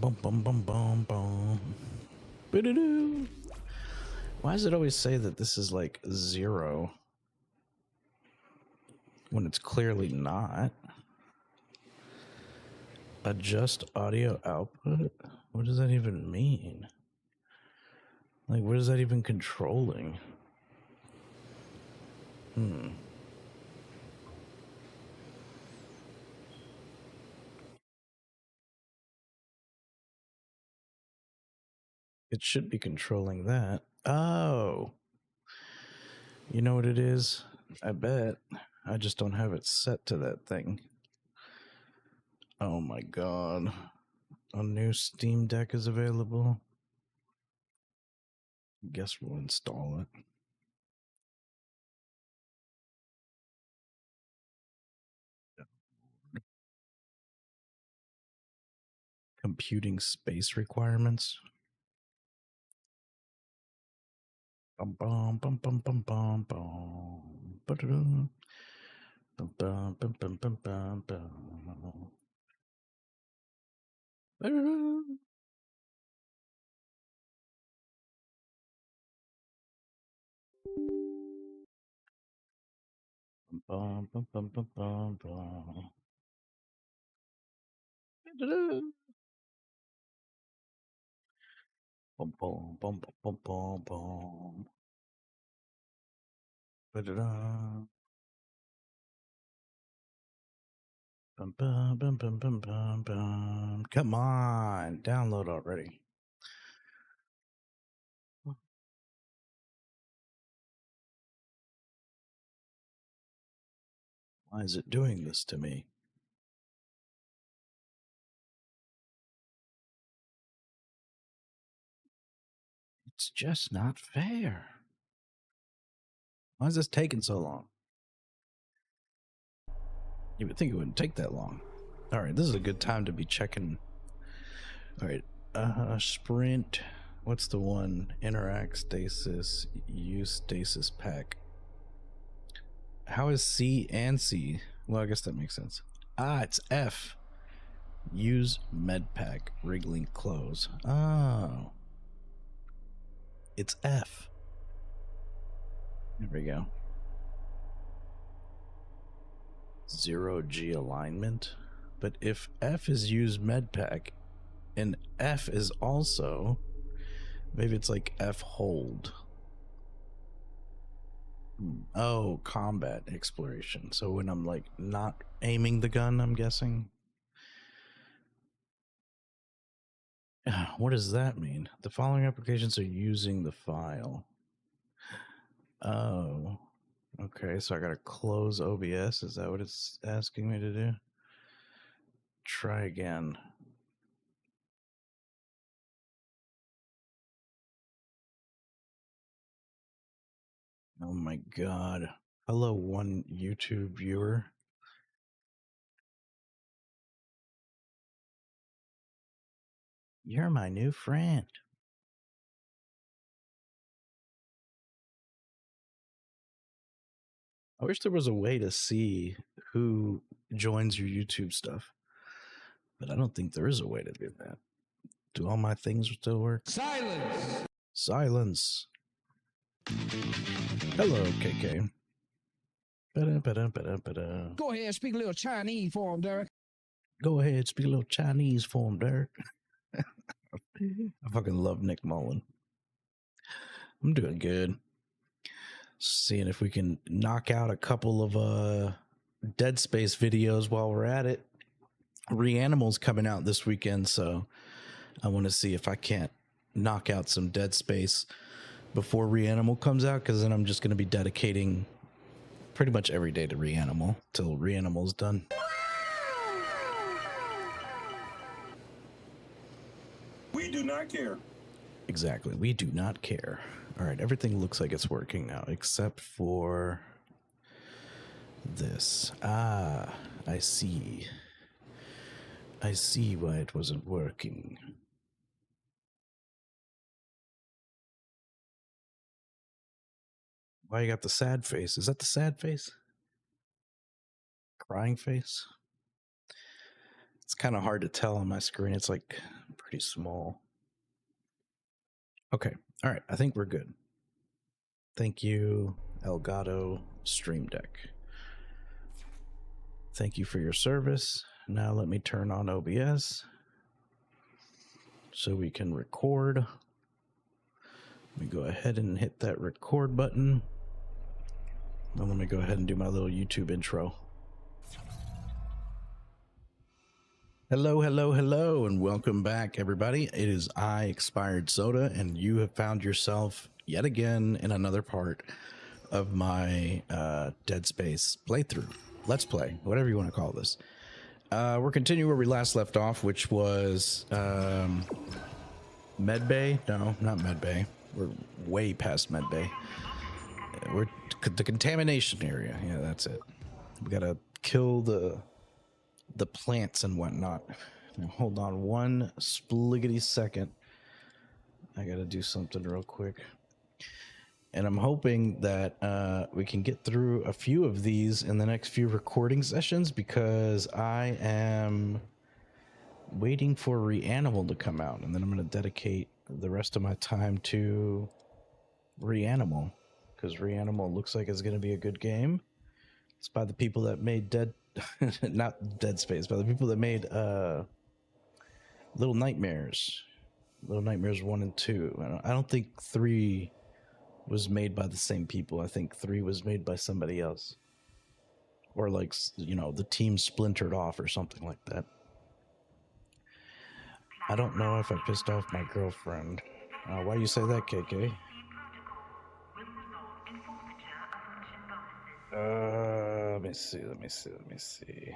bum bum bum bum bum. Ba-da-doo. Why does it always say that this is like 0 when it's clearly not? Adjust audio output? What does that even mean? Like, what is that even controlling? It should be controlling that. Oh. You know what it is? I bet. I just don't have it set to that thing. Oh my god. A new Steam Deck is available. Guess we'll install it. Computing space requirements. Bum bum bum bum bum bum bum. Ba-da-dum. Bum bum bum bum bum bum bum. Ba-da-dum. Bum bum bum bum bum bum. Ba-da-dum. Bum bum bum bum bum bum. Ba-da-dum. Bum, bum, bum, bum, bum, bum, bum. Come on, download already. Why is it doing this to me? It's just not fair. Why is this taking so long? You would think it wouldn't take that long. All right, this is a good time to be checking. All right, sprint. What's the one? Interact stasis, use stasis pack. How is C and C? Well, I guess that makes sense. Ah, it's F. Use med pack, wriggling close. Oh. It's F. There we go. 0G alignment. But if F is use med pack and F is also, maybe it's like F hold. Oh, combat exploration. So when I'm like not aiming the gun, I'm guessing. What does that mean? The following applications are using the file. Oh, okay. So I gotta close OBS. Is that what it's asking me to do? Try again. Oh my god. Hello, one YouTube viewer. You're my new friend. I wish there was a way to see who joins your YouTube stuff, but I don't think there is a way to do that. Do all my things still work? Silence! Silence. Hello, KK. Ba-da-ba-da-ba-da-ba-da. Go ahead, speak a little Chinese for him, Derek. Go ahead, speak a little Chinese for him, Derek. I fucking love Nick Mullen. I'm doing good. Seeing if we can knock out a couple of Dead Space videos while we're at it. Reanimal's coming out this weekend, so I want to see if I can't knock out some Dead Space before Reanimal comes out, because then I'm just going to be dedicating pretty much every day to Reanimal till Reanimal's done. We do not care. Exactly. We do not care. All right. Everything looks like it's working now, except for this. Ah, I see. I see why it wasn't working. Why you got the sad face? Is that the sad face? Crying face? It's kind of hard to tell on my screen. It's like pretty small. Okay. All right. I think we're good. Thank you, Elgato Stream Deck. Thank you for your service. Now let me turn on OBS so we can record. Let me go ahead and hit that record button. Now let me go ahead and do my little YouTube intro. Hello, hello, hello, and welcome back, everybody. It is I, Expired Soda, and you have found yourself yet again in another part of my Dead Space playthrough. Let's play, whatever you want to call this. We're continuing where we last left off, which was Medbay. No, not Medbay. We're way past Medbay. We're the contamination area. Yeah, that's it. We gotta kill the plants and whatnot. Now, hold on one spliggity second. I gotta do something real quick. And I'm hoping that we can get through a few of these in the next few recording sessions, because I am waiting for Reanimal to come out, and then I'm going to dedicate the rest of my time to Reanimal, because Reanimal looks like it's going to be a good game. It's by the people that made not Dead Space, by the people that made Little Nightmares 1 and 2. I don't think 3 was made by the same people. I think 3 was made by somebody else, or like, you know, the team splintered off or something like that. I don't know if I pissed off my girlfriend. Why you say that, KK? Let me see.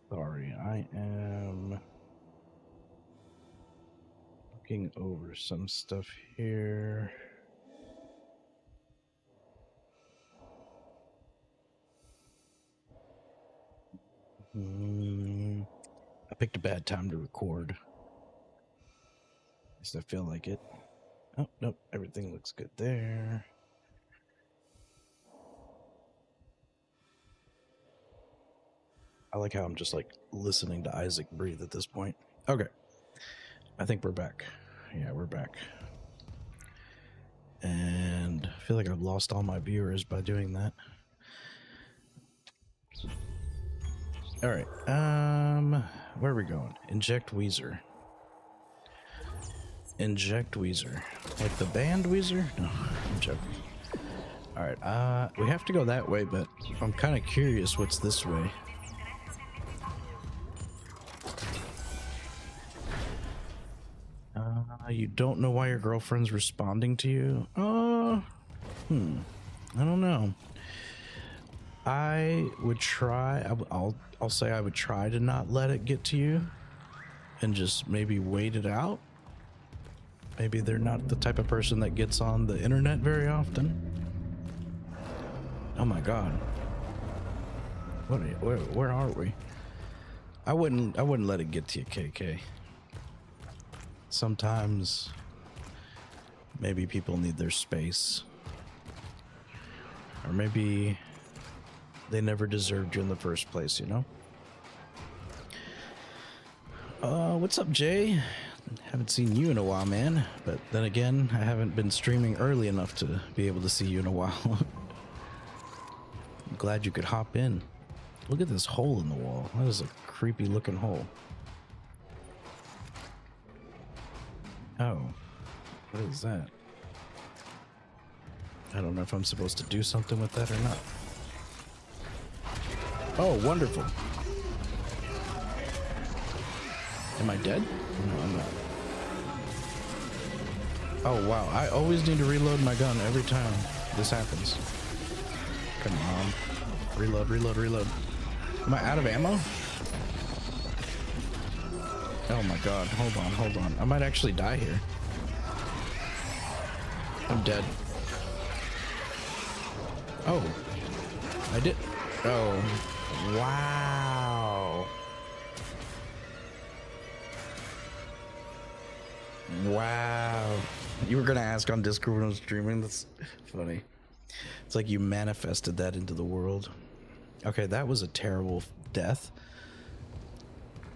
Sorry, I am looking over some stuff here. I picked a bad time to record. At least I feel like it. Oh, nope, everything looks good there. I like how I'm just like listening to Isaac breathe at this point. Okay. I think we're back. Yeah, we're back. And I feel like I've lost all my viewers by doing that. All right. Where are we going? Inject Weezer. Inject Weezer. Like the band Weezer? No, I'm joking. All right. We have to go that way, but I'm kind of curious what's this way. You don't know why your girlfriend's responding to you? I don't know. I would try. I'll say I would try to not let it get to you, and just maybe wait it out. Maybe they're not the type of person that gets on the internet very often. Oh my God. Where are we? I wouldn't let it get to you, KK. Sometimes maybe people need their space, or maybe they never deserved you in the first place, you know? What's up, Jay? Haven't seen you in a while, man. But then again, I haven't been streaming early enough to be able to see you in a while. I'm glad you could hop in. Look at this hole in the wall. That is a creepy looking hole. Oh, what is that? I don't know if I'm supposed to do something with that or not. Oh, wonderful. Am I dead? No, I'm not. Oh, wow. I always need to reload my gun every time this happens. Come on. Reload, reload, reload. Am I out of ammo? Oh my God. Hold on. I might actually die here. I'm dead. Oh. I did. Oh. Wow. Wow. You were gonna ask on Discord when I was streaming. That's funny. It's like you manifested that into the world. Okay, that was a terrible death.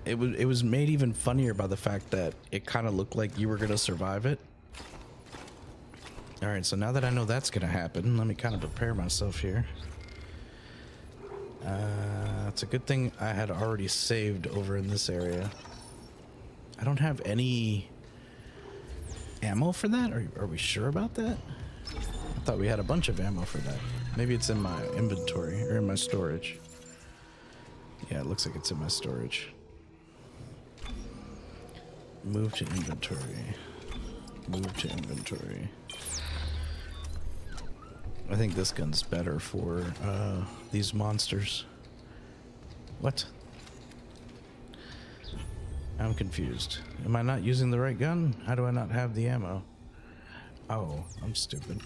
It was made even funnier by the fact that it kind of looked like you were gonna survive it. All right, so now that I know that's gonna happen, let me kind of prepare myself here. It's a good thing I had already saved over in this area. I don't have any ammo for that? Are we sure about that? I thought we had a bunch of ammo for that. Maybe it's in my inventory or in my storage. Yeah, it looks like it's in my storage. Move to inventory. Move to inventory. I think this gun's better for these monsters. What? I'm confused. Am I not using the right gun? How do I not have the ammo? Oh, I'm stupid.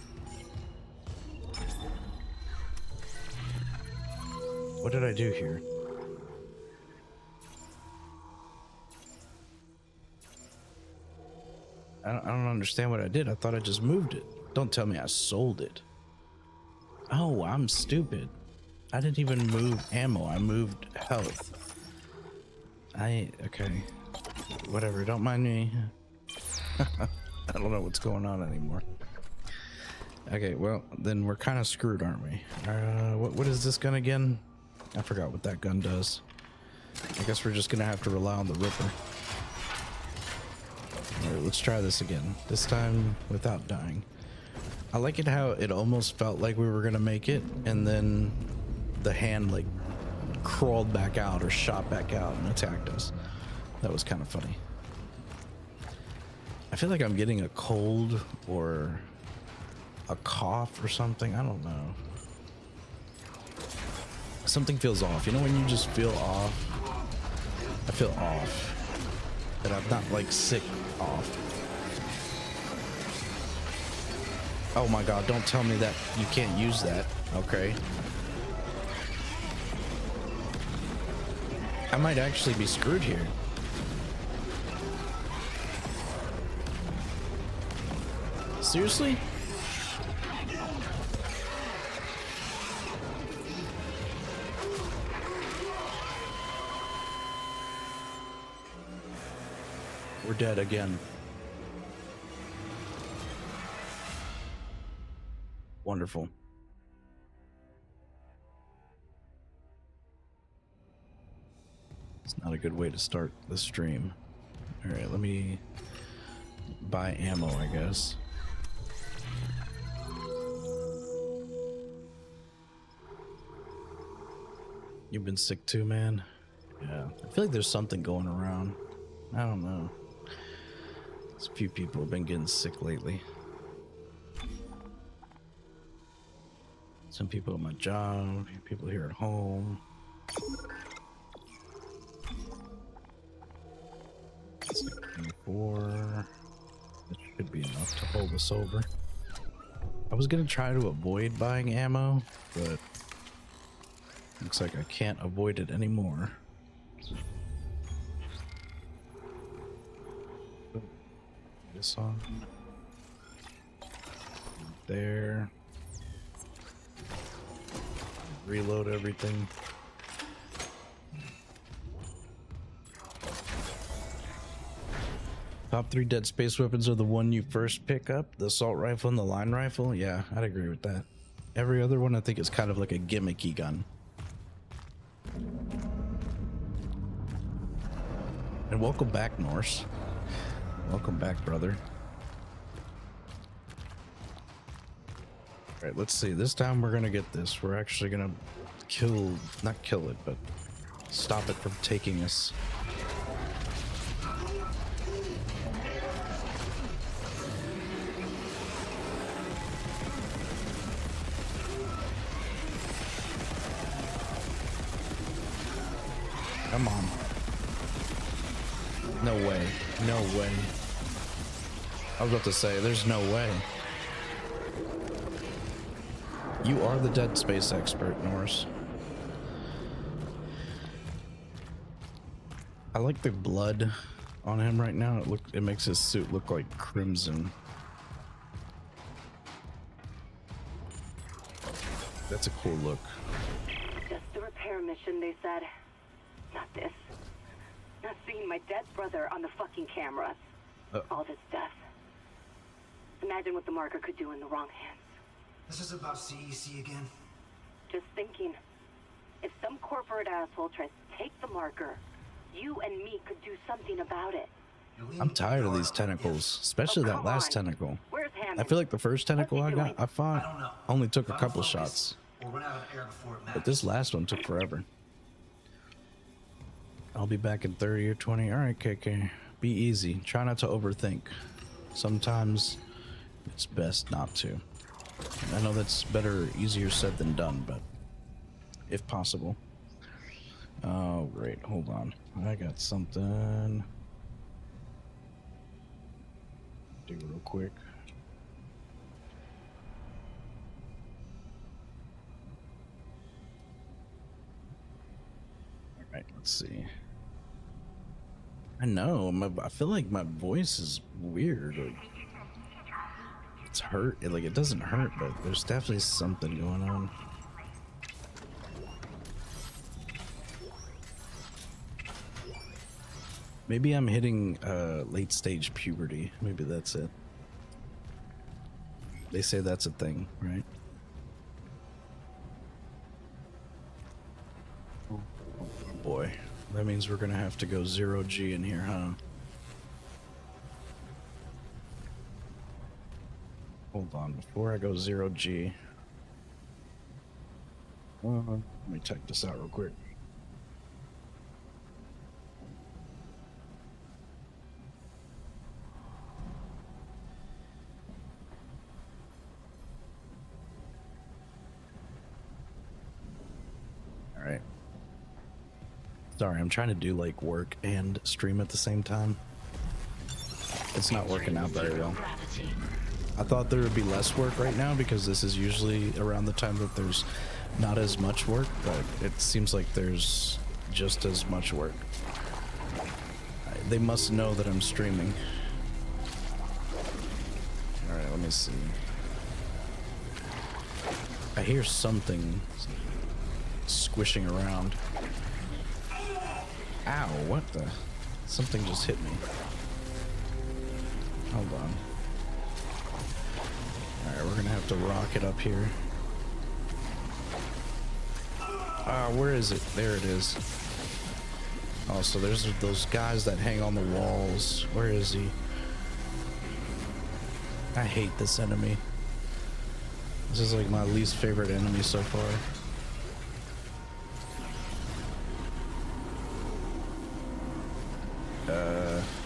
What did I do here? I don't understand what I did. I thought I just moved it. Don't tell me I sold it. Oh, I'm stupid. I didn't even move ammo. I moved health. Okay. Whatever, don't mind me. I don't know what's going on anymore. Okay, well, then we're kind of screwed, aren't we? What is this gun again? I forgot what that gun does. I guess we're just gonna have to rely on the Ripper. Alright, let's try this again. This time without dying. I like it how it almost felt like we were gonna make it, and then the hand like crawled back out or shot back out and attacked us. That was kind of funny. I feel like I'm getting a cold or a cough or something. I don't know. Something feels off. You know when you just feel off? I feel off. But I'm not like sick off. Oh my god, don't tell me that you can't use that. Okay. I might actually be screwed here. Seriously? We're dead again. Wonderful. It's not a good way to start the stream. All right, let me buy ammo, I guess. You've been sick too, man? Yeah, I feel like there's something going around. I don't know. There's a few people have been getting sick lately. Some people at my job, people here at home. It's like 24. That should be enough to hold us over. I was gonna try to avoid buying ammo, but looks like I can't avoid it anymore. Put this on. There. Reload everything. Top 3 Dead Space weapons are the one you first pick up, the assault rifle and the line rifle. Yeah, I'd agree with that. Every other one I think is kind of like a gimmicky gun. And welcome back, Norse. Welcome back, brother. All right, let's see. This time we're gonna get this. We're actually gonna not kill it, but stop it from taking us. Come on. No way. No way. I was about to say, there's no way. You are the Dead Space expert, Norris. I like the blood on him right now. It makes his suit look like crimson. That's a cool look. Just a repair mission, they said. Not this. Not seeing my dead brother on the fucking cameras. All this death. Imagine what the marker could do in the wrong hands. This is about CEC again. Just thinking. If some corporate asshole tries to take the marker, you and me could do something about it. I'm tired of these tentacles, especially that come last on. tentacle. Where's Hammond? I feel like the first tentacle I doing? got, I fought, I don't know. only took a If I couple don't focus, shots. we'll run out of air before it But matters. this last one took forever. I'll be back in 30 or 20. All right, KK. Be easy. Try not to overthink. Sometimes it's best not to. I know that's easier said than done, but if possible. Oh, great. Hold on. I got something. Do real quick. All right, let's see. I know. I feel like my voice is weird. Like, it's hurt. Like, it doesn't hurt, but there's definitely something going on. Maybe I'm hitting late stage puberty. Maybe that's it. They say that's a thing, right? Oh boy. That means we're gonna have to go 0G in here, huh? Hold on, before I go 0G. Let me check this out real quick. Alright. Sorry, I'm trying to do like work and stream at the same time. It's not working out very well. I thought there would be less work right now because this is usually around the time that there's not as much work, but it seems like there's just as much work. They must know that I'm streaming. Alright, let me see. I hear something squishing around. Ow, what the? Something just hit me. Hold on. Alright, we're gonna have to rock it up here. Where is it? There it is. Oh, so there's those guys that hang on the walls. Where is he? I hate this enemy. This is like my least favorite enemy so far.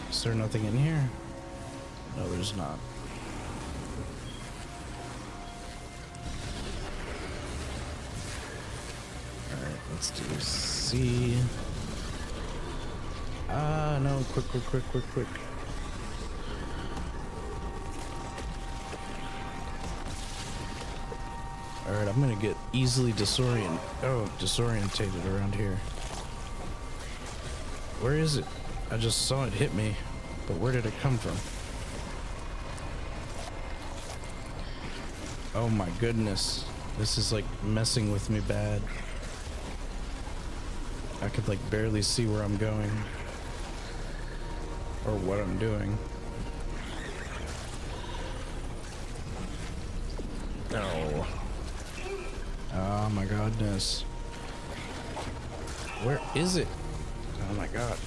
Is there nothing in here? No, there's not. Alright, let's do C. No, quick. Alright, I'm gonna get easily disorientated around here. Where is it? I just saw it hit me, but where did it come from? Oh my goodness. This is like messing with me bad. I could like barely see where I'm going. Or what I'm doing. No. Oh my goodness. Where is it? Oh my god.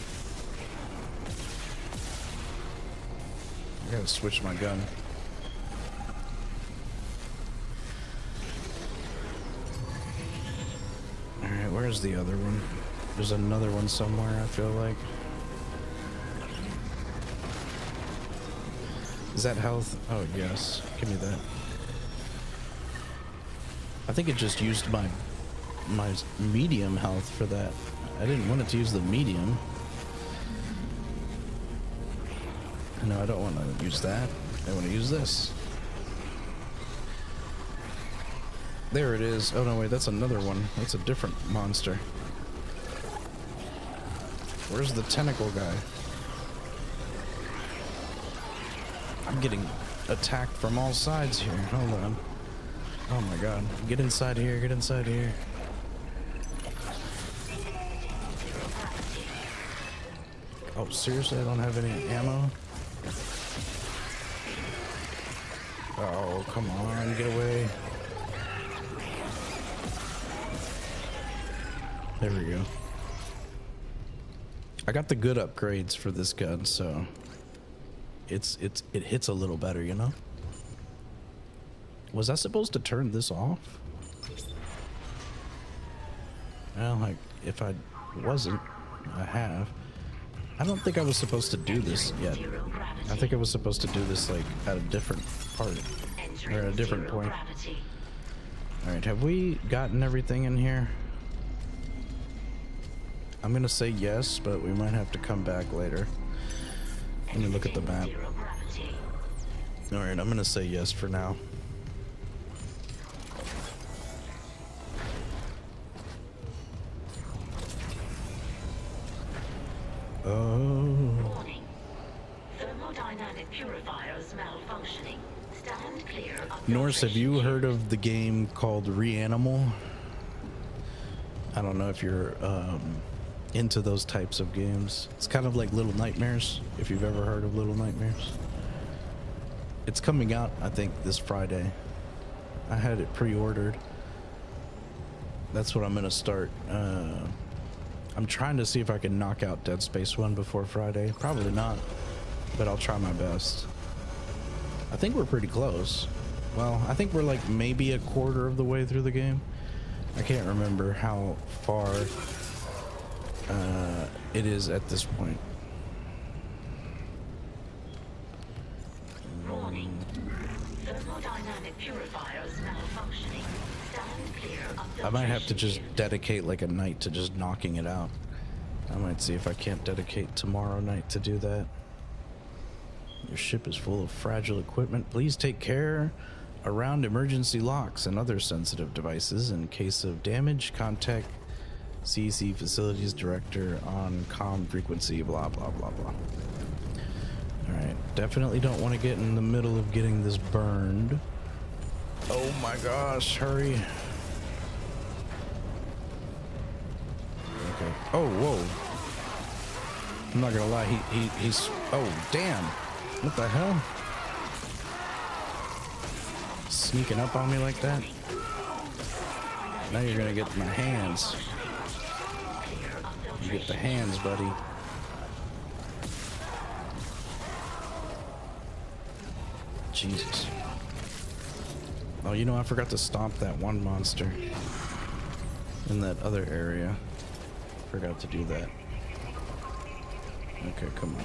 I gotta switch my gun. Alright, where's the other one? There's another one somewhere, I feel like. Is that health? Oh, yes. Give me that. I think it just used my medium health for that. I didn't want it to use the medium. No, I don't want to use that. I want to use this. There it is. Oh no, wait, that's another one. That's a different monster. Where's the tentacle guy? I'm getting attacked from all sides here. Hold on. Oh my god. Get inside here, get inside here. Oh, seriously? I don't have any ammo? Oh, come on, get away. There we go. I got the good upgrades for this gun, so it hits a little better, you know? Was I supposed to turn this off? Well, like, if I wasn't, I have. I don't think I was supposed to do this yet. I think I was supposed to do this, like, at a different part. Or at a different point. Alright, have we gotten everything in here? I'm gonna say yes, but we might have to come back later. Let me look at the map. Alright, I'm gonna say yes for now. Warning. Thermodynamic purifiers malfunctioning. Stand clear of Norse, have you heard of the game called Reanimal? I don't know if you're into those types of games. It's kind of like Little Nightmares, if you've ever heard of Little Nightmares. It's coming out, I think, this Friday. I had it pre-ordered. That's what I'm gonna start. I'm trying to see if I can knock out Dead Space 1 before Friday. Probably not, but I'll try my best. I think we're pretty close. Well, I think we're like maybe a quarter of the way through the game. I can't remember how far it is at this point. warning. Thermodynamic purifiers malfunctioning. Stand clear of I might have to filtration just dedicate like a night to just knocking it out. I might see if I can't dedicate tomorrow night to do that. Your ship is full of fragile equipment. Please take care around emergency locks and other sensitive devices. In case of damage, contact CEC Facilities Director on comm frequency, blah, blah, blah, blah. Alright, definitely don't want to get in the middle of getting this burned. Oh my gosh, hurry. Okay. Oh, whoa. I'm not gonna lie, he's... Oh, damn. What the hell? Sneaking up on me like that? Now you're gonna get my hands. You get the hands, buddy. Jesus. Oh, you know, I forgot to stomp that one monster in that other area. Forgot to do that. Okay, come on.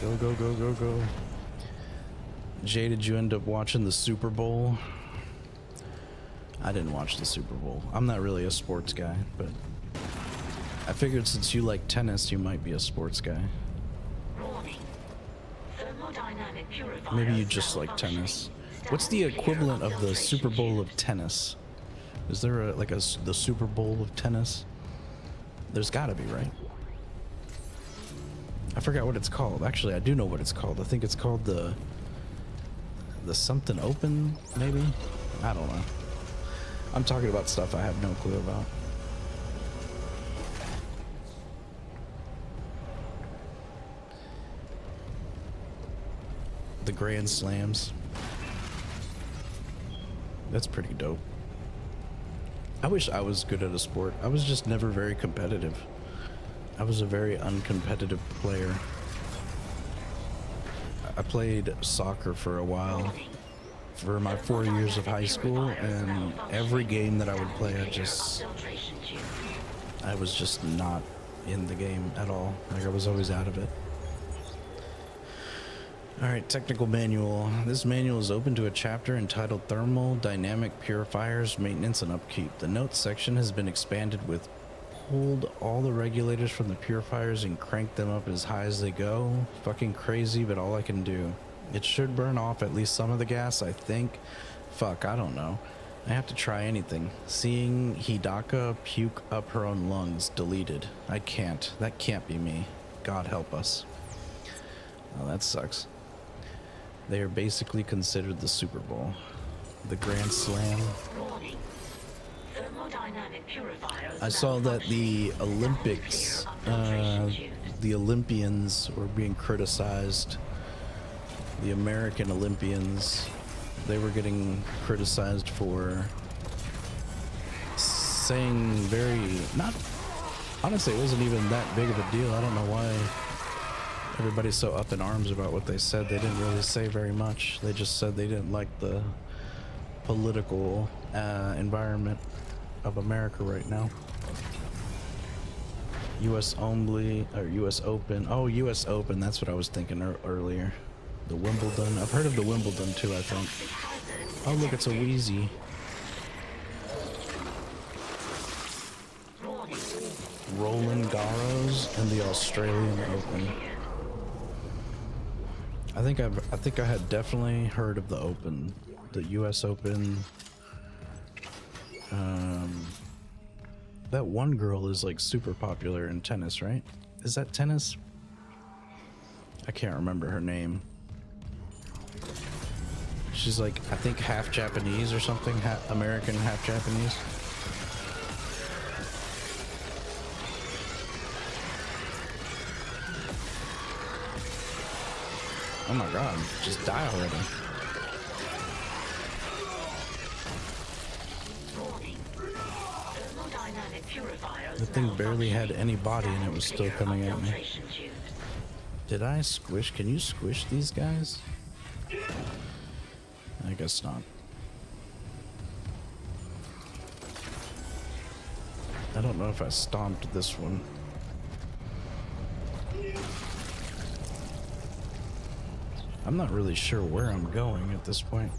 Go, go, go, go, go. Jay, did you end up watching the Super Bowl? I didn't watch the Super Bowl. I'm not really a sports guy, but I figured since you like tennis, you might be a sports guy. warning. Thermodynamic purifiers Maybe you just like tennis. What's the equivalent of the Super Bowl of tennis? Is there the Super Bowl of tennis? There's gotta be, right? I forgot what it's called. Actually, I do know what it's called. I think it's called the something open, maybe? I don't know. I'm talking about stuff I have no clue about. The Grand Slams. That's pretty dope. I wish I was good at a sport. I was just never very competitive. I was a very uncompetitive player. I played soccer for a while for my 4 years of high school, and every game that I would play, I was just not in the game at all. Like, I was always out of it. Alright, technical manual. This manual is open to a chapter entitled Thermodynamic Purifiers, Maintenance and Upkeep. The notes section has been expanded with pulled all the regulators from the purifiers and cranked them up as high as they go. Fucking crazy, but all I can do. It should burn off at least some of the gas, I think. Fuck, I don't know. I have to try anything. Seeing Hidaka puke up her own lungs. Deleted. I can't. That can't be me. God help us. Oh, that sucks. They are basically considered the Super Bowl. The Grand Slam. Warning. Thermodynamic purifiers I saw that the Olympics, the Olympians were being criticized. The American Olympians, they were getting criticized for saying honestly, it wasn't even that big of a deal. I don't know why everybody's so up in arms about what they said. They didn't really say very much. They just said they didn't like the political environment of America right now. US only, or US Open. Oh, US Open, that's what I was thinking earlier. The Wimbledon. I've heard of the Wimbledon too, I think. Oh, look, it's a Wheezy. Roland Garros and the Australian Open. I think I had definitely heard of the Open, the US Open. That one girl is like super popular in tennis, right? Is that tennis? I can't remember her name. She's like, I think half Japanese or something, half American, half Japanese. Oh my god, just die already. The thing barely had any body and it was still coming at me. Did I squish? Can you squish these guys? I guess not. I don't know if I stomped this one. I'm not really sure where I'm going at this point.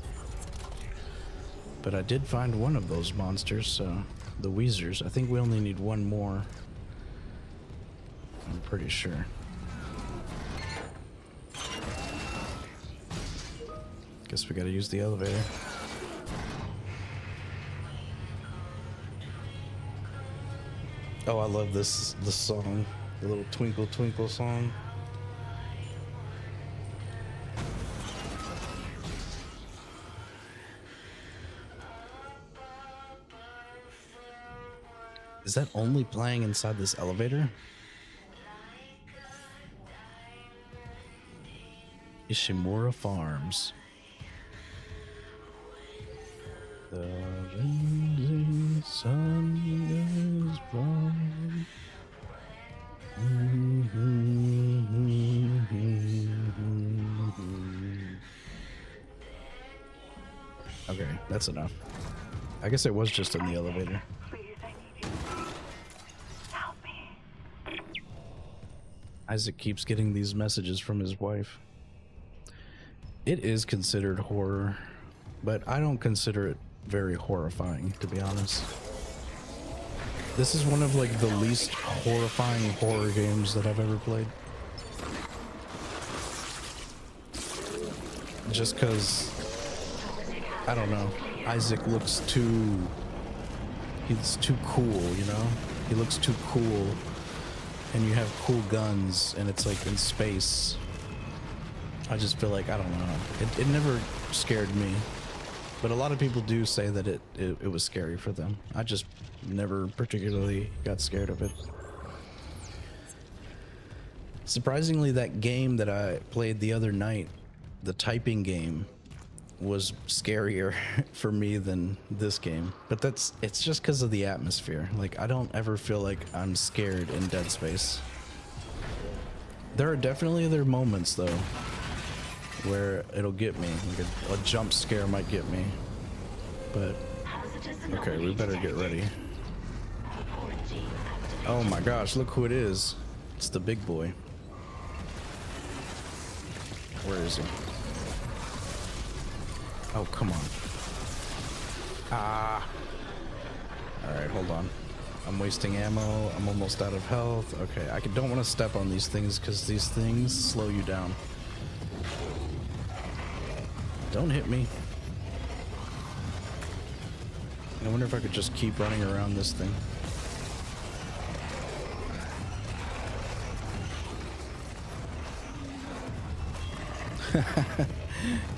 But I did find one of those monsters, so the Weezers. I think we only need one more. I'm pretty sure. Guess we gotta use the elevator. Oh, I love this song. The little Twinkle Twinkle song. Is that only playing inside this elevator? Ishimura Farms. The rising sun is bright. Okay, that's enough. I guess it was just in the elevator. Isaac keeps getting these messages from his wife. It is considered horror, but I don't consider it very horrifying, to be honest. This is one of like the least horrifying horror games that I've ever played. Just cause, I don't know, Isaac looks he's too cool, you know? He looks too cool. And you have cool guns, and it's like in space. I just feel like, I don't know. It never scared me. But a lot of people do say that it was scary for them. I just never particularly got scared of it. Surprisingly, that game that I played the other night, the typing game, was scarier for me than this game. But it's just because of the atmosphere. Like, I don't ever feel like I'm scared in Dead Space. There are definitely other moments though where it'll get me, like a jump scare might get me. But okay, we better get ready. Oh my gosh, look who it is. It's the big boy. Where is he? Oh, come on. Ah. Alright, hold on. I'm wasting ammo. I'm almost out of health. Okay, I don't want to step on these things because these things slow you down. Don't hit me. I wonder if I could just keep running around this thing.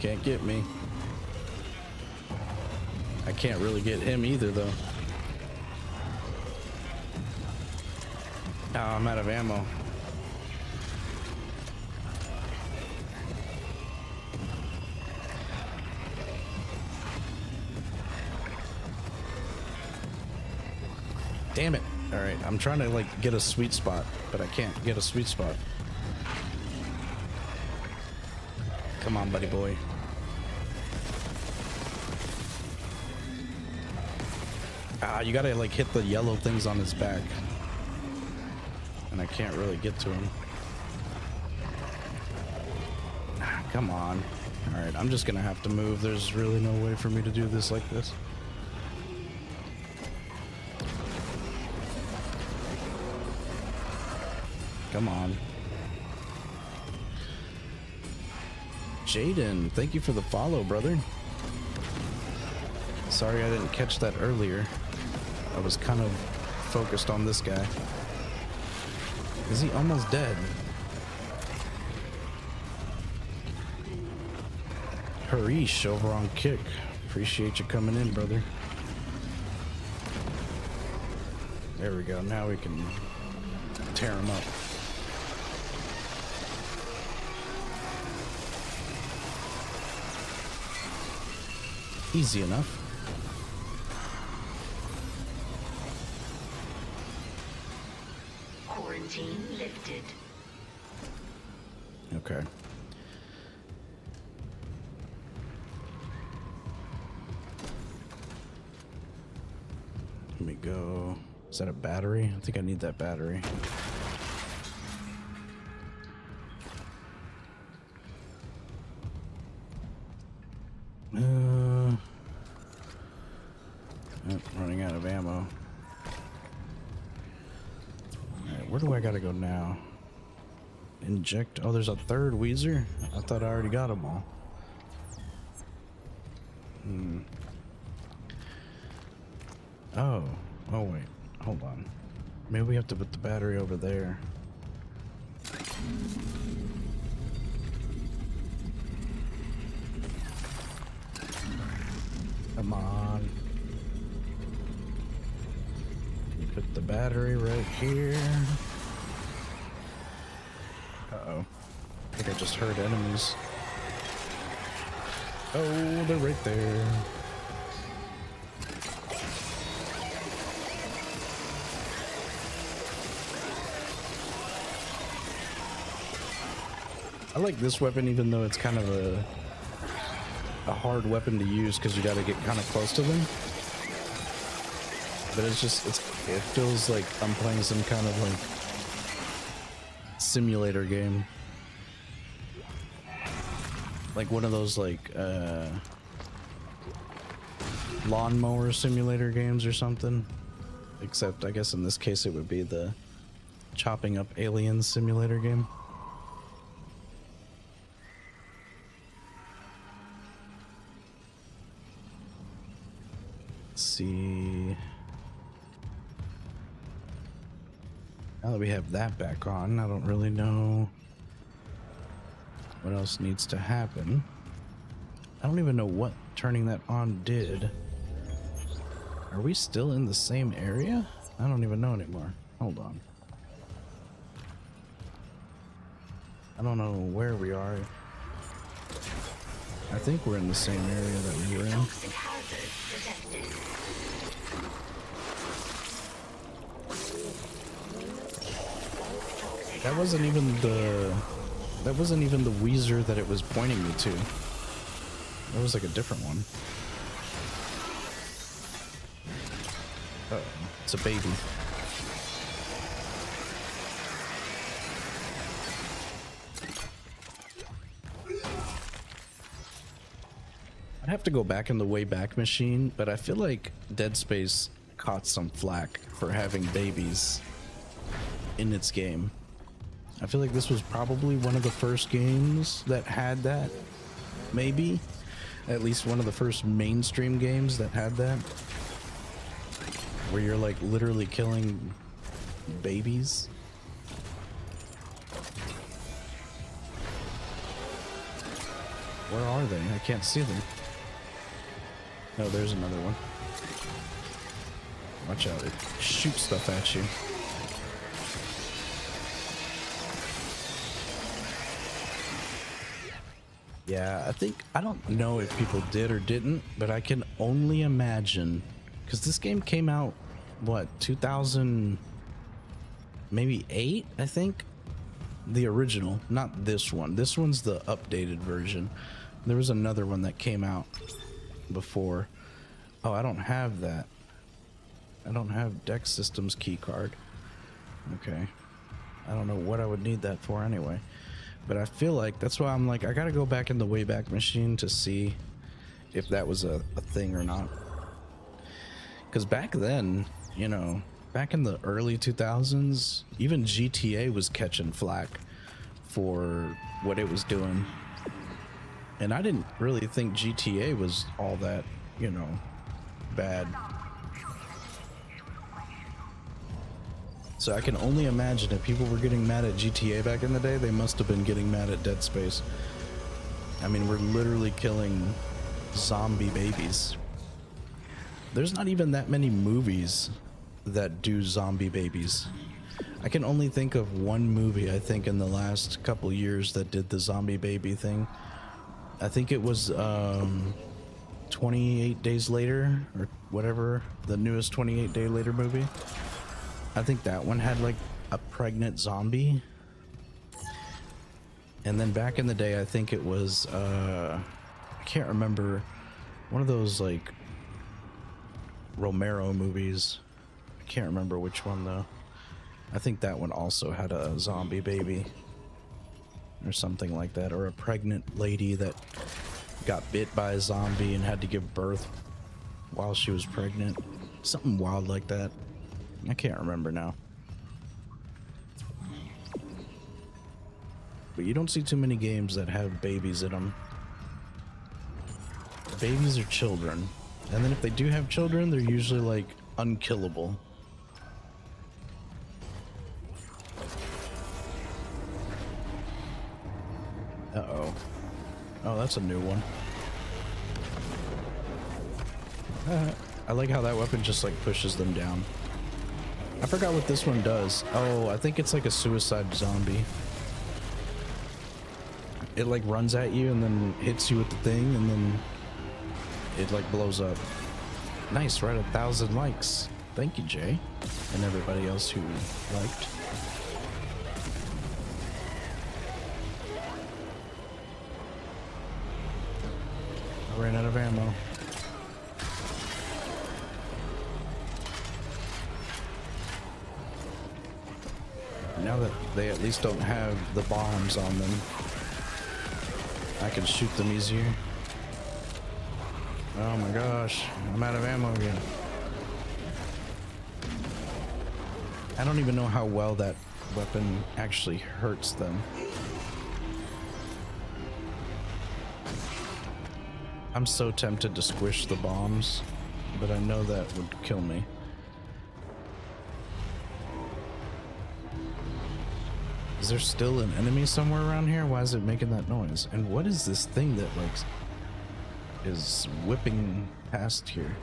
Can't get me. I can't really get him either, though. Oh, I'm out of ammo. Damn it. All right, I'm trying to like get a sweet spot, but I can't get a sweet spot. Come on, buddy boy. Ah, you gotta like hit the yellow things on his back. And I can't really get to him. Ah, come on. All right, I'm just gonna have to move. There's really no way for me to do this like this. Come on. Jaden, thank you for the follow, brother. Sorry I didn't catch that earlier. I was kind of focused on this guy. Is he almost dead? Harish over on Kick. Appreciate you coming in, brother. There we go. Now we can tear him up. Easy enough. Quarantine lifted. Okay. Let me go. Is that a battery? I think I need that battery. Running out of ammo. Alright, where do I gotta go now? Inject. Oh, there's a third Weezer? I thought I already got them all. Oh. Oh, wait. Hold on. Maybe we have to put the battery over there. Come on. Put the battery right here. Uh-oh. I think I just heard enemies. Oh, they're right there. I like this weapon even though it's kind of a hard weapon to use because you got to get kind of close to them. But it's just, it feels like I'm playing some kind of like simulator game. Like one of those like lawnmower simulator games or something. Except I guess in this case it would be the chopping up aliens simulator game. Let's see. Now that we have that back on, I don't really know what else needs to happen. I don't even know what turning that on did. Are we still in the same area? I don't even know anymore. Hold on. I don't know where we are. I think we're in the same area that we were in. Toxic hazard detected. That wasn't even the Weezer that it was pointing me to. That was like a different one. Uh-oh, it's a baby. I'd have to go back in the Wayback Machine, but I feel like Dead Space caught some flack for having babies in its game. I feel like this was probably one of the first games that had that. Maybe. At least one of the first mainstream games that had that. where you're like literally killing babies. Where are they? I can't see them. No, there's another one. Watch out, it shoots stuff at you. Yeah, I don't know if people did or didn't, but I can only imagine, because this game came out, what, 2000, maybe 8, I think? The original, not this one. This one's the updated version. There was another one that came out before. Oh, I don't have that. I don't have Dex Systems key card. Okay. I don't know what I would need that for anyway. But I feel like that's why I'm like, I gotta go back in the Wayback Machine to see if that was a thing or not. Because back then, you know, back in the early 2000s, even GTA was catching flack for what it was doing. And I didn't really think GTA was all that, you know, bad. So I can only imagine if people were getting mad at GTA back in the day, they must have been getting mad at Dead Space. I mean, we're literally killing zombie babies. There's not even that many movies that do zombie babies. I can only think of one movie, I think, in the last couple years that did the zombie baby thing. I think it was 28 Days Later, or whatever, the newest 28 Day Later movie. I think that one had like a pregnant zombie. And then back in the day, I think it was, I can't remember, one of those like Romero movies. I can't remember which one though. I think that one also had a zombie baby or something like that, or a pregnant lady that got bit by a zombie and had to give birth while she was pregnant. Something wild like that. I can't remember now. But you don't see too many games that have babies in them. Babies are children. And then if they do have children, they're usually like unkillable. Uh-oh. Oh, that's a new one. I like how that weapon just like pushes them down. I forgot what this one does. Oh, I think it's like a suicide zombie. It like runs at you and then hits you with the thing and then it like blows up. Nice, right? 1,000 likes. Thank you, Jay. And everybody else who liked. I ran out of ammo. Now that they at least don't have the bombs on them, I can shoot them easier. Oh my gosh, I'm out of ammo again. I don't even know how well that weapon actually hurts them. I'm so tempted to squish the bombs, but I know that would kill me. Is there still an enemy somewhere around here? Why is it making that noise? And what is this thing that like is whipping past here?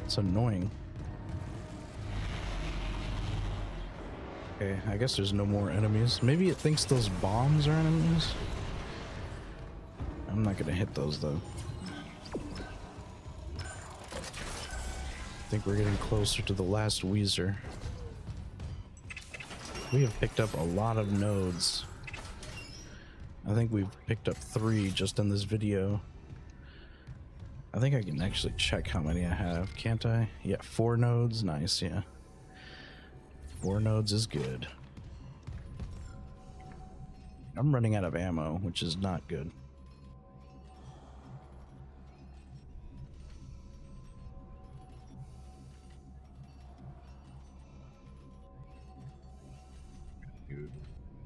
It's annoying. Okay, I guess there's no more enemies. Maybe it thinks those bombs are enemies. I'm not gonna hit those though. I think we're getting closer to the last Weezer. We have picked up a lot of nodes. I think we've picked up 3 just in this video. I think I can actually check how many I have, can't I? Yeah, 4 nodes. Nice, yeah. 4 nodes is good. I'm running out of ammo, which is not good.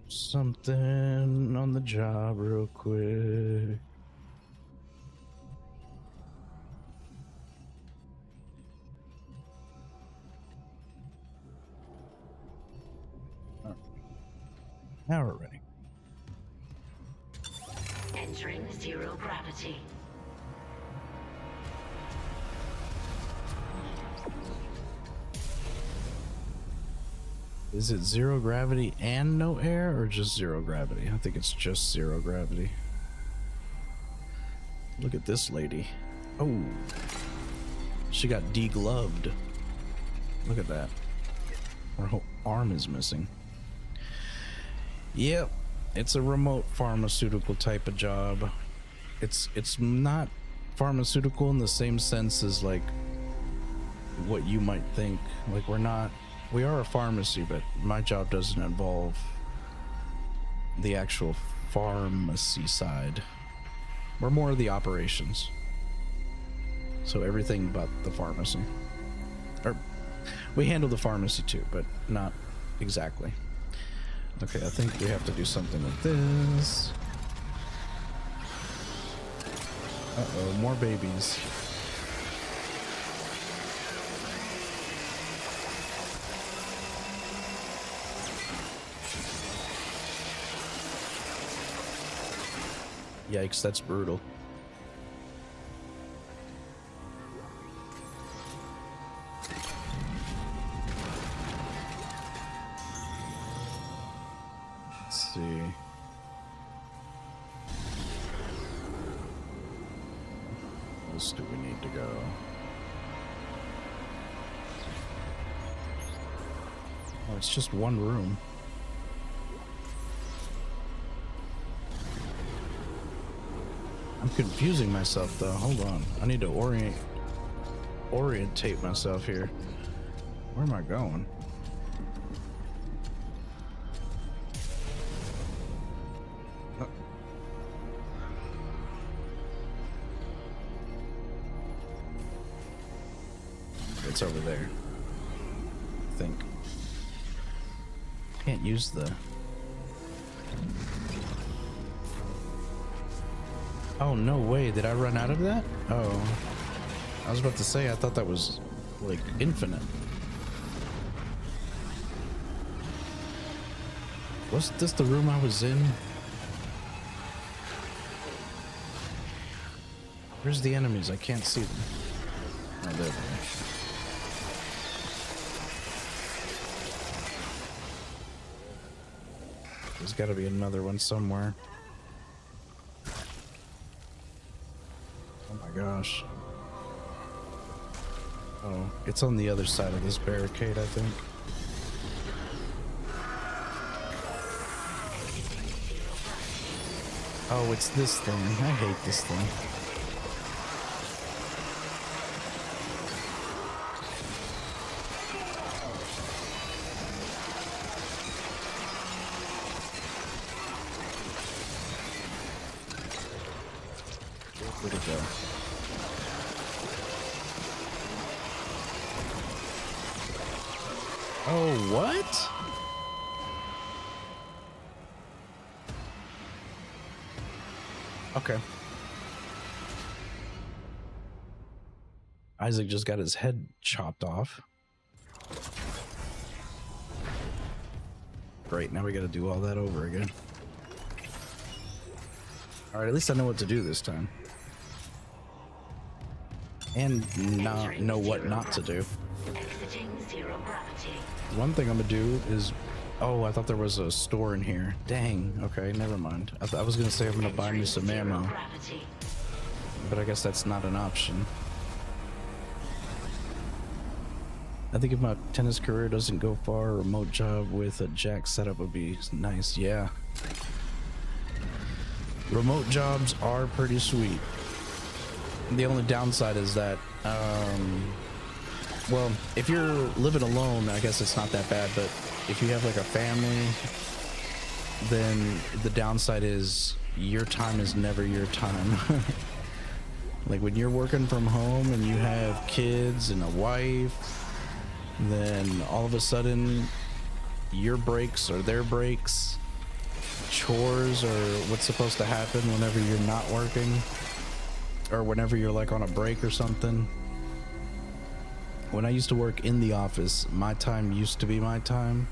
Something on the job real quick. Now we're ready. Entering zero gravity. Is it zero gravity and no air, or just zero gravity? I think it's just zero gravity. Look at this lady. Oh, she got degloved. Look at that. Her whole arm is missing. Yep, it's a remote pharmaceutical type of job. It's not pharmaceutical in the same sense as like what you might think. Like we are a pharmacy, but my job doesn't involve the actual pharmacy side. We're more of the operations. So everything but the pharmacy. Or we handle the pharmacy too, but not exactly. Okay, I think we have to do something with this. Uh-oh, more babies. Yikes, that's brutal. Let's see. Where else do we need to go? Oh, it's just one room. I'm confusing myself though. Hold on. I need to orientate myself here. Where am I going? Oh. It's over there. I think. Can't use the... Oh, no way. Did I run out of that? Oh. I was about to say, I thought that was, like, infinite. Was this the room I was in? Where's the enemies? I can't see them. Oh, there they are. There's gotta be another one somewhere. Oh my gosh. Oh, it's on the other side of this barricade, I think. Oh, it's this thing. I hate this thing. Where'd it go? Oh, what? Okay. Isaac just got his head chopped off. Great, now we gotta do all that over again. Alright, at least I know what to do this time. And not know what not to do. Exiting zero gravity. One thing I'm gonna do is... Oh, I thought there was a store in here. Dang, okay, never mind. I was gonna say I'm gonna buy me some ammo. But I guess that's not an option. I think if my tennis career doesn't go far, a remote job with a jack setup would be nice, yeah. Remote jobs are pretty sweet. The only downside is that, well, if you're living alone, I guess it's not that bad, but if you have like a family, then the downside is your time is never your time. Like when you're working from home and you have kids and a wife, then all of a sudden your breaks are their breaks. Chores are what's supposed to happen whenever you're not working, or whenever you're like on a break or something. When I used to work in the office, my time used to be my time.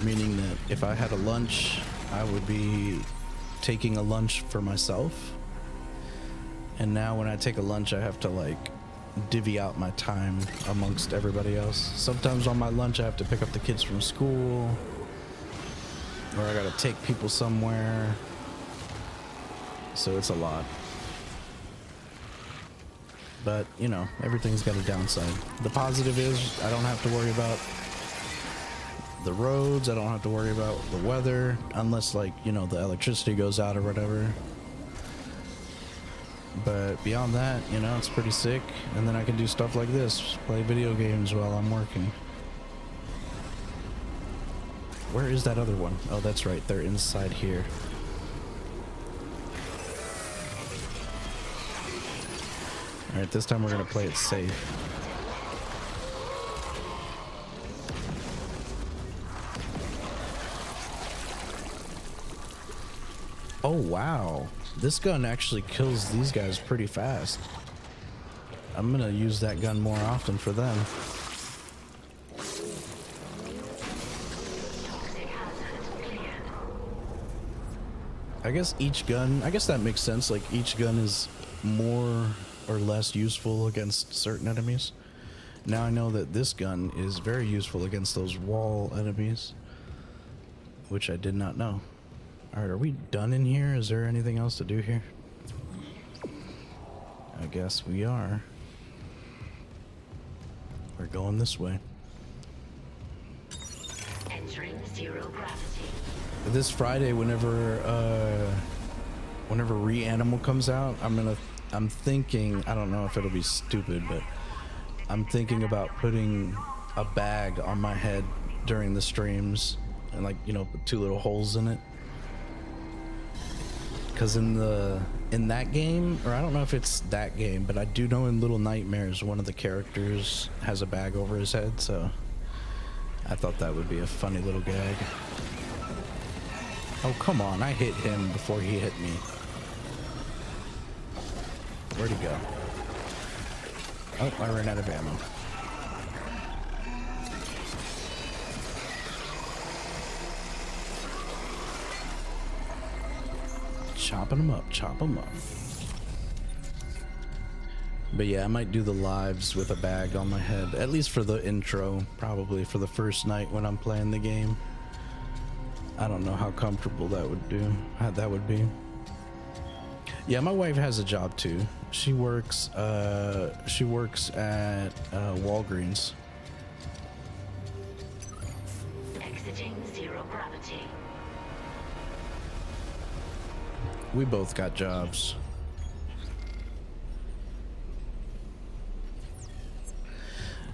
meaning that if I had a lunch, I would be taking a lunch for myself. And now when I take a lunch, I have to like divvy out my time amongst everybody else. Sometimes on my lunch, I have to pick up the kids from school, or I gotta take people somewhere. So it's a lot. But, you know, everything's got a downside. The positive is I don't have to worry about the roads. I don't have to worry about the weather, unless, like, you know, the electricity goes out or whatever. But beyond that, you know, it's pretty sick. And then I can do stuff like this, play video games while I'm working. Where is that other one? Oh, that's right. They're inside here. All right, this time we're going to play it safe. Oh, wow. This gun actually kills these guys pretty fast. I'm gonna use that gun more often for them. I guess each gun, I guess that makes sense. Like each gun is more or less useful against certain enemies. Now I know that this gun is very useful against those wall enemies, which I did not know. All right, are we done in here? Is there anything else to do here? I guess we are. We're going this way. Entering zero gravity. This Friday, whenever Reanimal comes out, I'm thinking, I don't know if it'll be stupid, but I'm thinking about putting a bag on my head during the streams and, like, you know, put 2 little holes in it. Because in that game, or I don't know if it's that game, but I do know in Little Nightmares one of the characters has a bag over his head, so I thought that would be a funny little gag. Oh, come on, I hit him before he hit me. Where'd he go? Oh, I ran out of ammo. Chopping them up, chop them up. But yeah, I might do the lives with a bag on my head, at least for the intro, probably for the first night when I'm playing the game. I don't know how comfortable that would be. Yeah, my wife has a job too. She works at Walgreens. Exiting zero gravity. We both got jobs.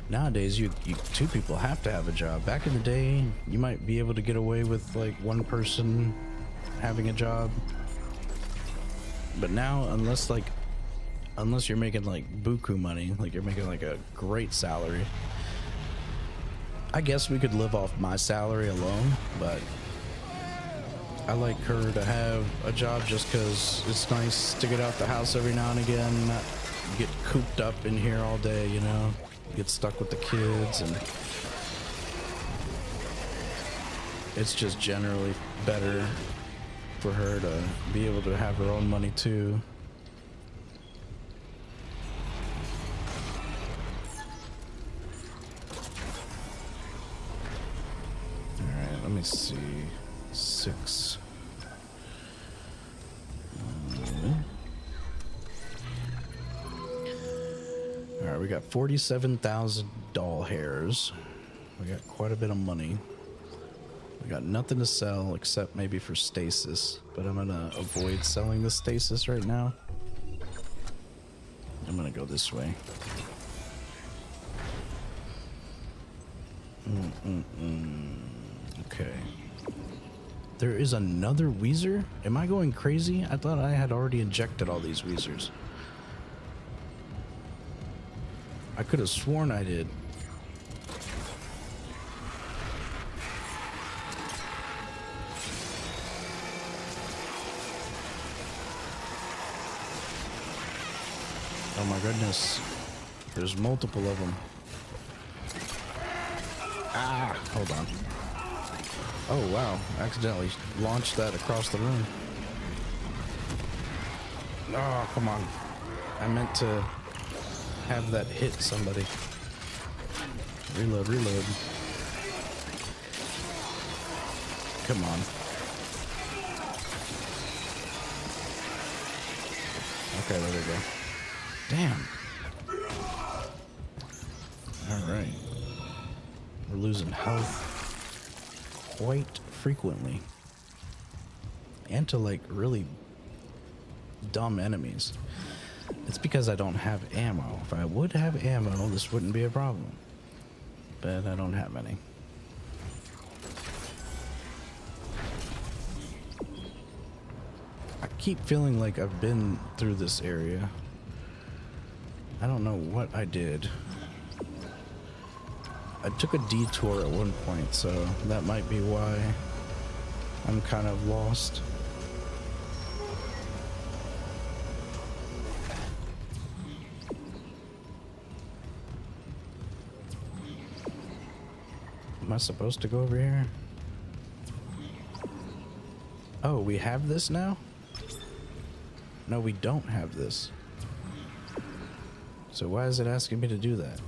Nowadays, you 2 people have to have a job. Back in the day, you might be able to get away with like one person having a job. But now, unless you're making like buku money, like you're making like a great salary, I guess we could live off my salary alone, but I like her to have a job just because it's nice to get out the house every now and again, not get cooped up in here all day, you know, get stuck with the kids, and it's just generally better for her to be able to have her own money too. All right, let me see. 6. All right, we got 47,000 doll hairs. We got quite a bit of money. We got nothing to sell except maybe for stasis, but I'm gonna avoid selling the stasis right now. I'm gonna go this way. Okay. There is another Weezer? Am I going crazy? I thought I had already injected all these Weezers. I could have sworn I did. Oh my goodness. There's multiple of them. Ah, hold on. Oh wow, accidentally launched that across the room. Oh, come on. I meant to have that hit somebody. Reload, reload. Come on. Okay, there we go. Damn. Alright. We're losing health quite frequently. And to like really dumb enemies. It's because I don't have ammo. If I would have ammo, this wouldn't be a problem. But I don't have any. I keep feeling like I've been through this area. I don't know what I did. I took a detour at one point, so that might be why I'm kind of lost. Am I supposed to go over here? Oh, we have this now? No, we don't have this. So why is it asking me to do that?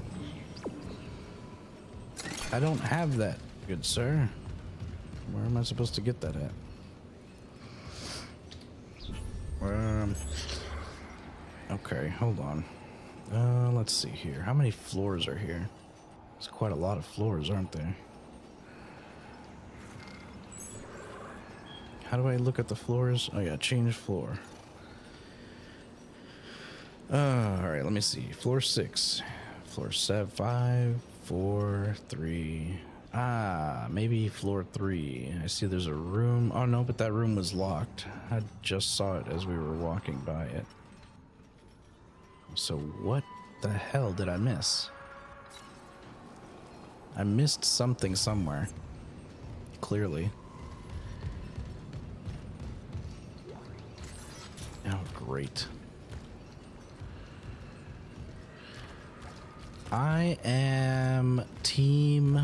I don't have that, good sir. Where am I supposed to get that at? Okay, hold on. Let's see here. How many floors are here? There's quite a lot of floors, aren't there? How do I look at the floors? Oh yeah, change floor. Alright, let me see. Floor 6. Floor 7, 5, 4, 3. Maybe floor 3. I see there's a room. Oh no, but that room was locked. I just saw it as we were walking by it. So what the hell did I miss? I missed something somewhere. Clearly. Oh, great. I am team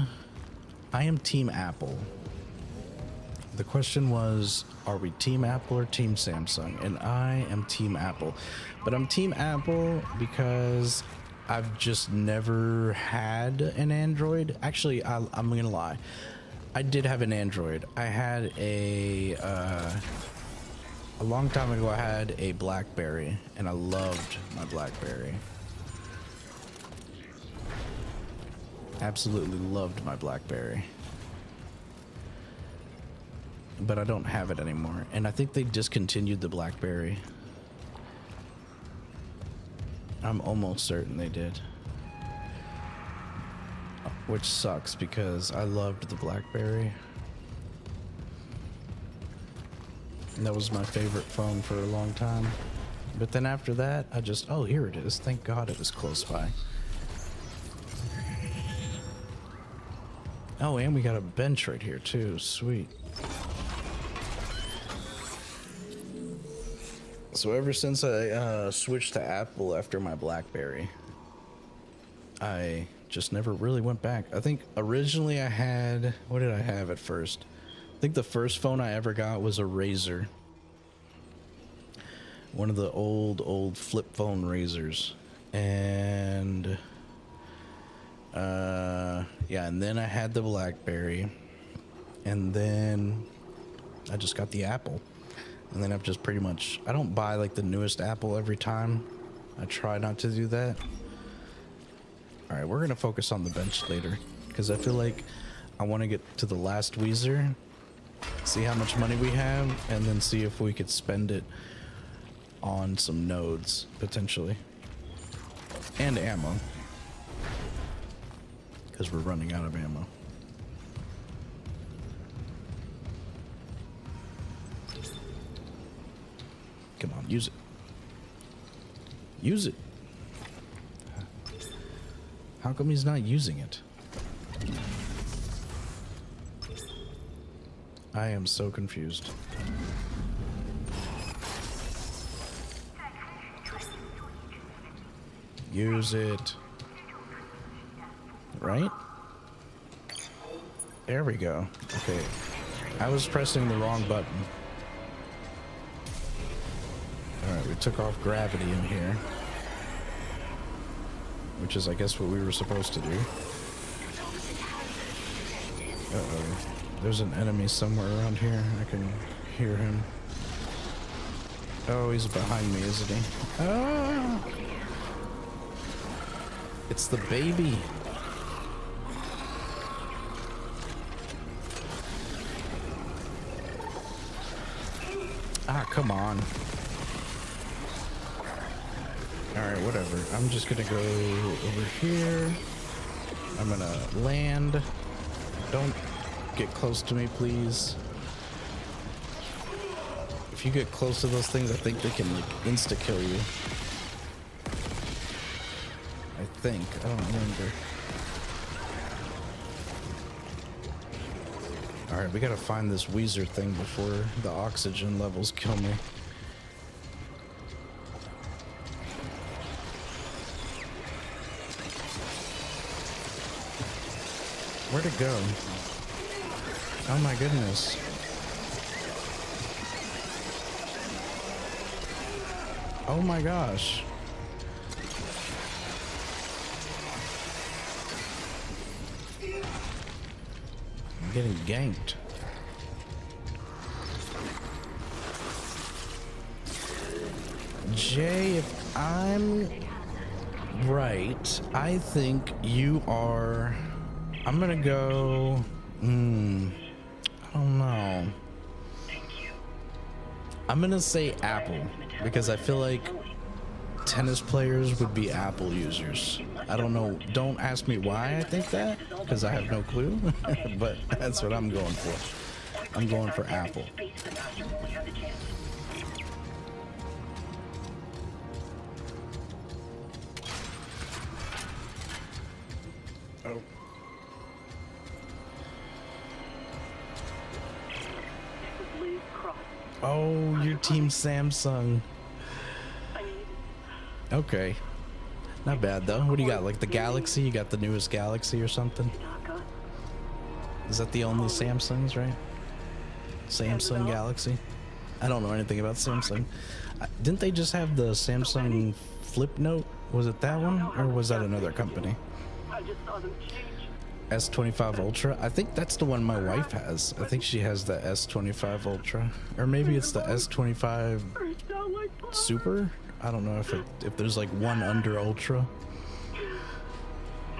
Apple. The question was, are we team Apple or team Samsung? And I am team Apple. But I'm team Apple because I've just never had an Android. Actually, I'm gonna lie. I did have an Android. I had a long time ago I had a BlackBerry, and I loved my BlackBerry. Absolutely loved my BlackBerry. But I don't have it anymore, and I think they discontinued the BlackBerry. I'm almost certain they did. Which sucks because I loved the BlackBerry. And that was my favorite phone for a long time. But then after that, I just, oh, here it is. Thank God it was close by. Oh, and we got a bench right here too. Sweet. So ever since I switched to Apple after my BlackBerry, I just never really went back. I think originally I had, what did I have at first? I think the first phone I ever got was a Razor. One of the old flip phone Razors. And yeah, and then I had the BlackBerry, and then I just got the Apple. And then I've just pretty much, I don't buy like the newest Apple every time. I try not to do that. All right, we're gonna focus on the bench later because I feel like I want to get to the last Weezer, see how much money we have, and then see if we could spend it on some nodes potentially, and ammo, because we're running out of ammo. Come on, use it. Use it. How come he's not using it? I am so confused. Use it. Right? There we go. Okay. I was pressing the wrong button. Alright, we took off gravity in here. Which is, I guess, what we were supposed to do. Uh-oh. There's an enemy somewhere around here. I can hear him. Oh, he's behind me, isn't he? Ah! It's the baby. Ah, come on. Alright, whatever. I'm just gonna go over here. I'm gonna land. Don't get close to me, please. If you get close to those things, I think they can like insta-kill you. I think. I don't remember. Alright, we gotta find this Weezer thing before the oxygen levels kill me. Where'd it go? Oh my goodness. Oh my gosh. I'm getting ganked. Jay, if I'm right, I think you are... I'm gonna go... I don't know. I'm gonna say Apple, because I feel like tennis players would be Apple users. I don't know. Don't ask me why I think that, because I have no clue. But that's what I'm going for. I'm going for Apple. Oh. Oh, your team Samsung. Okay. Not bad though. What do you got? Like the Galaxy? You got the newest Galaxy or something? Is that the only Samsungs, right? Samsung Galaxy? I don't know anything about Samsung. Didn't they just have the Samsung Flip Note? Was it that one? Or was that another company? S25 Ultra? I think that's the one my wife has. I think she has the S25 Ultra. Or maybe it's the S25 Super? I don't know if there's like one under Ultra.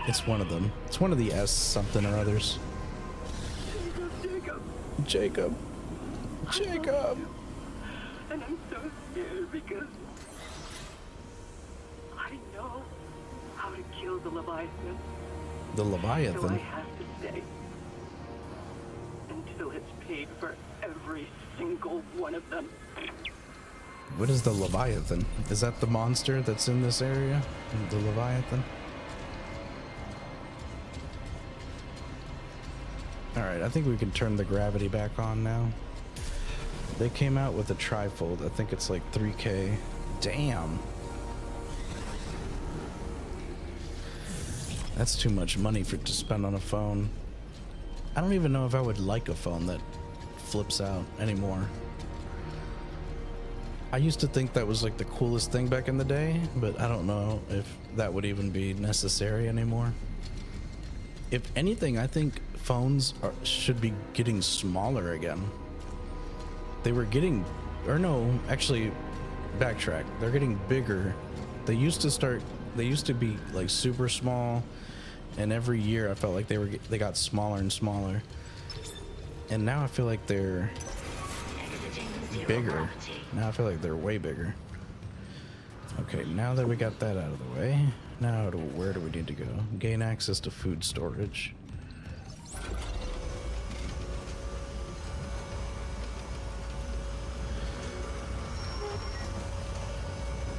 It's one of them. It's one of the S something or others. Jacob. Jacob. And I'm so scared because I know how to kill the Leviathan. The So I Leviathan? have to stay until it's paid for every single one of them. What is the Leviathan? Is that the monster that's in this area? The Leviathan? Alright, I think we can turn the gravity back on now. They came out with a trifold. I think it's like 3K. Damn. That's too much money to spend on a phone. I don't even know if I would like a phone that flips out anymore. I used to think that was like the coolest thing back in the day, but I don't know if that would even be necessary anymore. If anything, I think phones should be getting smaller again. They were getting, or no, actually, backtrack. They're getting bigger. They used to be like super small, and every year I felt like they got smaller and smaller. And now I feel like they're bigger. Now I feel like they're way bigger. Okay, now that we got that out of the way, now where do we need to go? Gain access to food storage.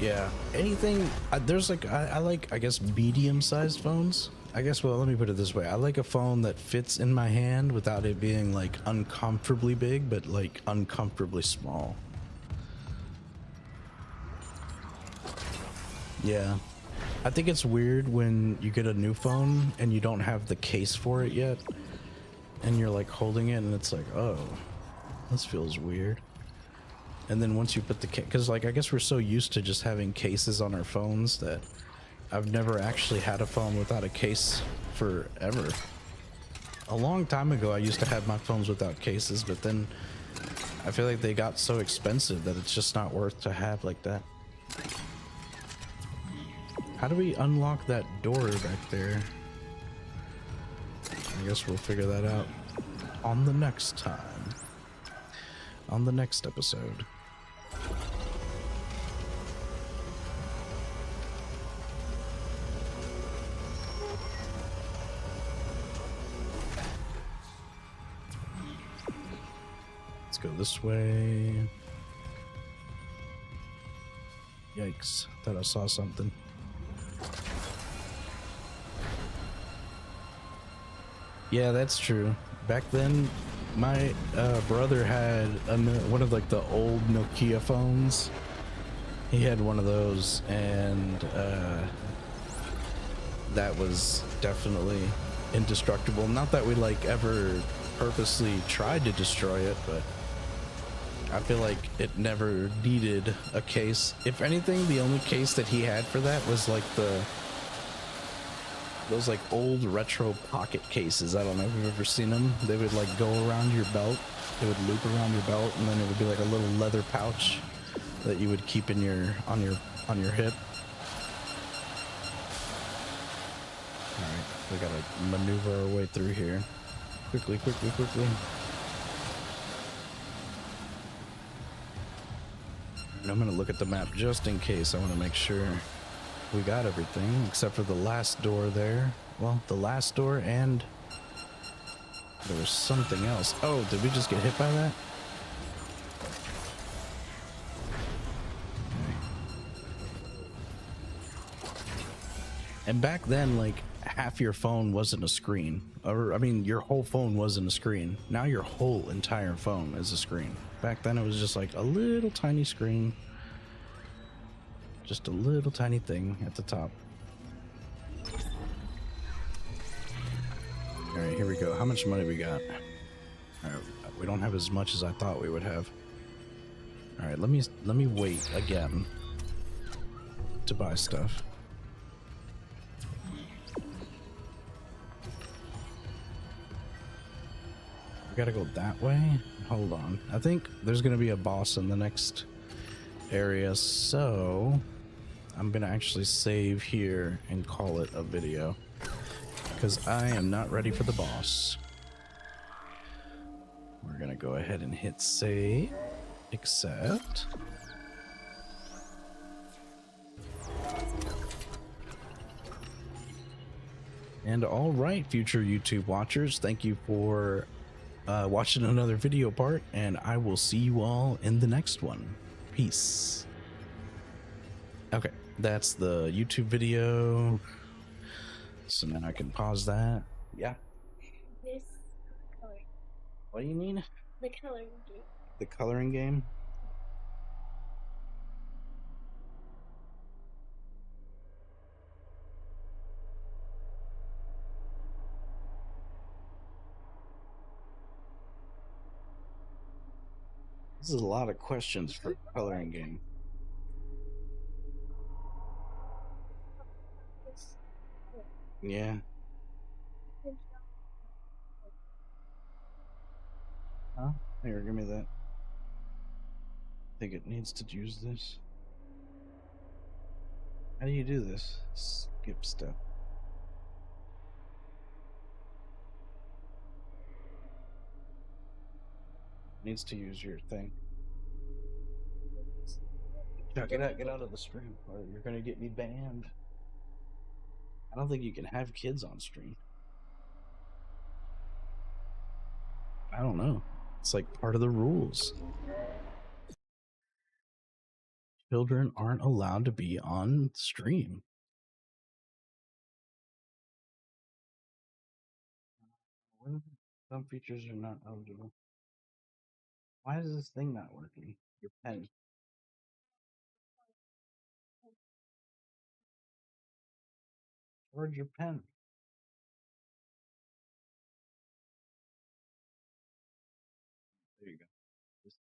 Yeah, anything, there's like, I like, I guess, medium-sized phones. I guess, well, let me put it this way. I like a phone that fits in my hand without it being like uncomfortably big, but like uncomfortably small. Yeah. I think it's weird when you get a new phone and you don't have the case for it yet. and you're like holding it and it's like, oh, this feels weird. And then once you put the because like I guess we're so used to just having cases on our phones that I've never actually had a phone without a case forever. A long time ago I used to have my phones without cases, but then I feel like they got so expensive that it's just not worth to have like that. How do we unlock that door back there? I guess we'll figure that out on the next time. On the next episode. Let's go this way. Yikes, thought I saw something. Yeah, that's true. Back then, my brother had one of like the old Nokia phones. He had one of those, and that was definitely indestructible. Not that we like ever purposely tried to destroy it, but I feel like it never needed a case. If anything, the only case that he had for that was like those like old retro pocket cases. I don't know if you've ever seen them. They would like go around your belt. They would loop around your belt, and then it would be like a little leather pouch that you would keep in on your hip. All right, we gotta maneuver our way through here. Quickly. And I'm gonna look at the map just in case. I want to make sure we got everything except for the last door there. Well, the last door, and there was something else. Oh, did we just get hit by that? And back then, like, half your phone wasn't a screen. Or, I mean, your whole phone wasn't a screen. Now your whole entire phone is a screen. Back then, it was just like a little tiny screen. Just a little tiny thing at the top. All right, here we go. How much money we got? All right, we don't have as much as I thought we would have. All right, let me wait again to buy stuff. We gotta go that way. Hold on. I think there's gonna be a boss in the next area, so I'm gonna actually save here and call it a video because I am not ready for the boss. We're gonna go ahead and hit save, accept. And all right, future YouTube watchers, thank you for watching another video part, and I will see you all in the next one. Peace. Okay, that's the YouTube video. So now I can pause that. Yeah. This color. What do you mean? The coloring game. The coloring game? This is a lot of questions for a coloring game. Yeah. Huh? Here, give me that. I think it needs to use this. How do you do this? Skip step. Needs to use your thing. No, get out of the stream, or you're gonna get me banned. I don't think you can have kids on stream. I don't know. It's like part of the rules. Children aren't allowed to be on stream. Some features are not eligible. Why is this thing not working? Your pen. Where's your pen?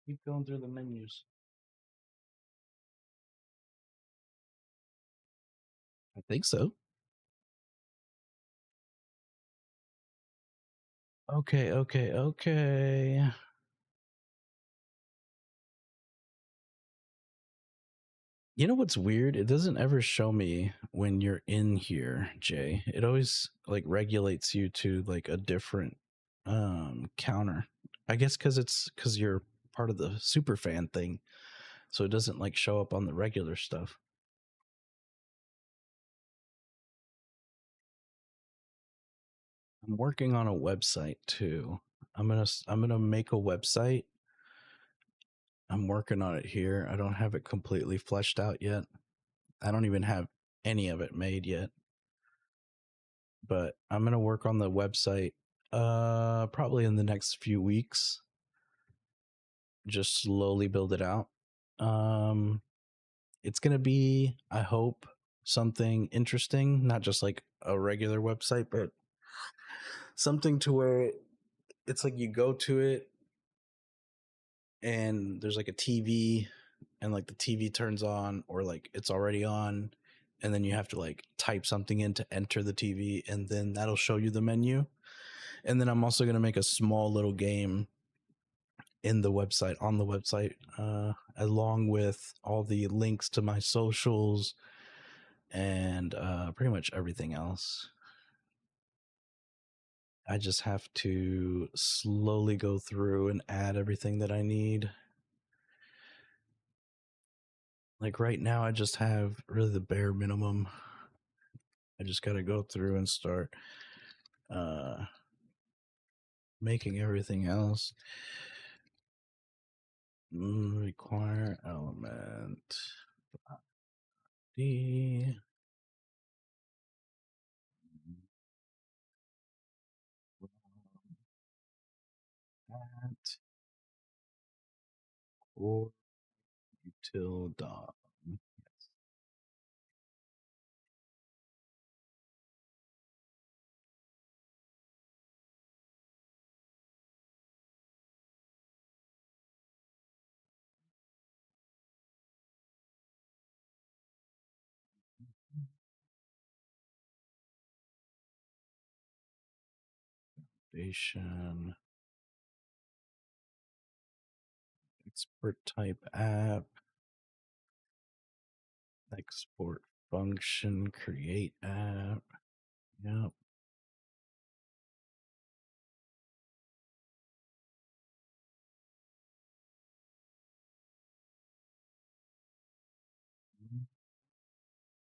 Keep going through the menus. I think so. Okay. You know what's weird? It doesn't ever show me when you're in here, Jay. It always like regulates you to like a different counter. I guess cuz you're part of the super fan thing. So it doesn't like show up on the regular stuff. I'm working on a website too. I'm going to make a website. I'm working on it here. I don't have it completely fleshed out yet. I don't even have any of it made yet. But I'm going to work on the website probably in the next few weeks. Just slowly build it out. It's going to be, I hope, something interesting, not just like a regular website, but something to where it's like you go to it and there's like a TV and like the TV turns on or like it's already on and then you have to like type something in to enter the TV and then that'll show you the menu. And then I'm also going to make a small little game in the website, on the website, along with all the links to my socials and pretty much everything else. I just have to slowly go through and add everything that I need. Like right now, I just have really the bare minimum. I just got to go through and start making everything else. Require element D. At or util dom. Yes. Foundation. Export type app. Export function. Create app. Yep.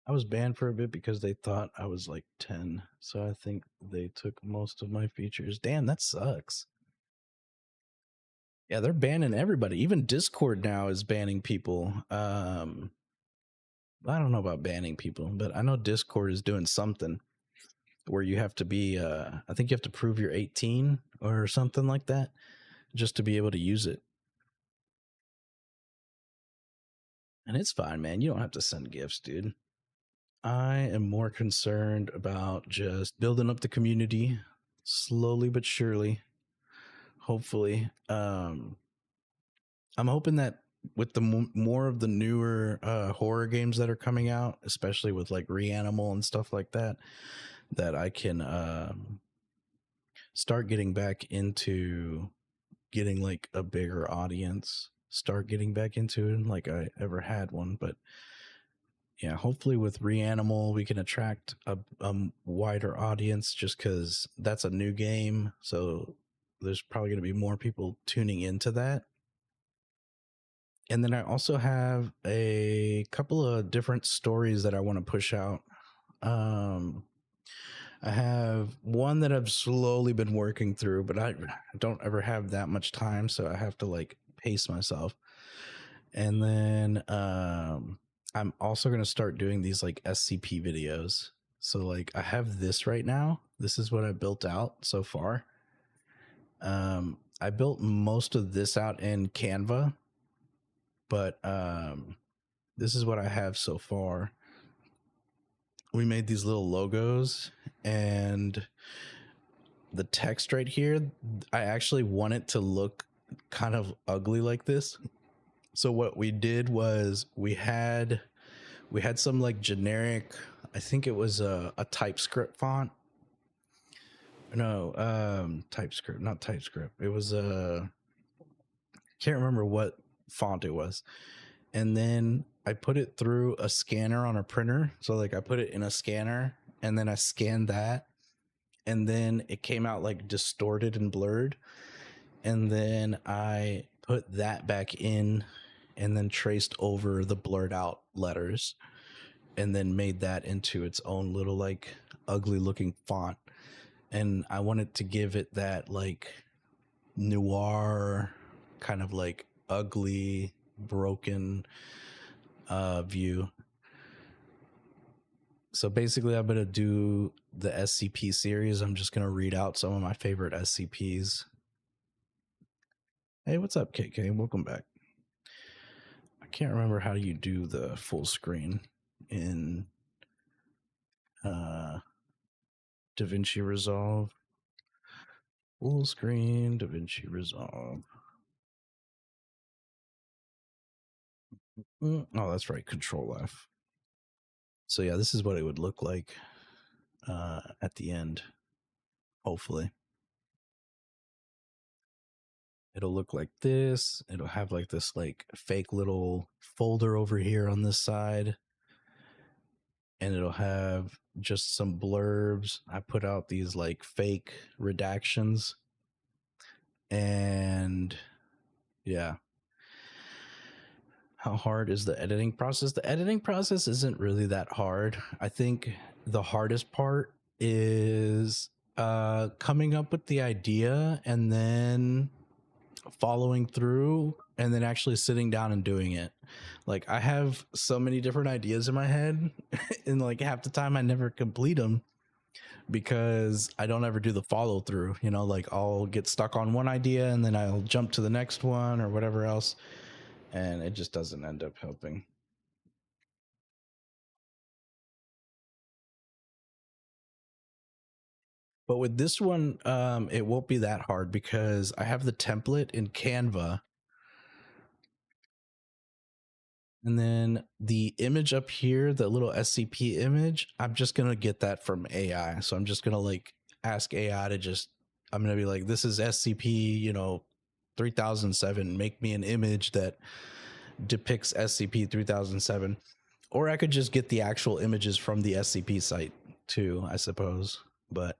I was banned for a bit because they thought I was like 10. So I think they took most of my features. Damn, that sucks. Yeah, they're banning everybody. Even Discord now is banning people. I don't know about banning people, but I know Discord is doing something where you have to be I think you have to prove you're 18 or something like that just to be able to use it. And it's fine, man. You don't have to send gifts, dude. I am more concerned about just building up the community slowly but surely. Hopefully. I'm hoping that with the more of the newer horror games that are coming out, especially with like Reanimal and stuff like that, that I can start getting back into getting like a bigger audience, start getting back into it like I ever had one. But yeah, hopefully with Reanimal, we can attract a wider audience just because that's a new game. So there's probably going to be more people tuning into that. And then I also have a couple of different stories that I want to push out. I have one that I've slowly been working through, but I don't ever have that much time, so I have to like pace myself. And then I'm also going to start doing these like SCP videos. So like I have this right now. This is what I built out so far. I built most of this out in Canva, but this is what I have so far. We made these little logos and the text right here, I actually want it to look kind of ugly like this. So what we did was we had some like generic, I think it was a TypeScript font. No, TypeScript, not TypeScript. It was can't remember what font it was. And then I put it through a scanner on a printer. So like I put it in a scanner and then I scanned that, and then it came out like distorted and blurred. And then I put that back in and then traced over the blurred out letters and then made that into its own little like ugly looking font. And I wanted to give it that like noir kind of like ugly broken view. So basically I'm going to do the SCP series. I'm just going to read out some of my favorite SCPs. Hey, what's up, KK? Welcome back. I can't remember how you do the full screen in DaVinci Resolve. Full screen DaVinci Resolve. Oh, that's right. Control F. So yeah, this is what it would look like at the end. Hopefully. It'll look like this. It'll have like this like fake little folder over here on this side. And it'll have just some blurbs. I put out these like fake redactions. And yeah. How hard is the editing process? The editing process isn't really that hard. I think the hardest part is coming up with the idea and then following through and then actually sitting down and doing it. Like I have so many different ideas in my head and like half the time I never complete them because I don't ever do the follow through, you know, like I'll get stuck on one idea and then I'll jump to the next one or whatever else. And it just doesn't end up helping. But with this one, it won't be that hard because I have the template in Canva. And then the image up here, the little SCP image, I'm just going to get that from AI. So I'm just going to like ask AI to just, I'm going to be like, this is SCP, you know, 3007. Make me an image that depicts SCP 3007. Or I could just get the actual images from the SCP site too, I suppose. But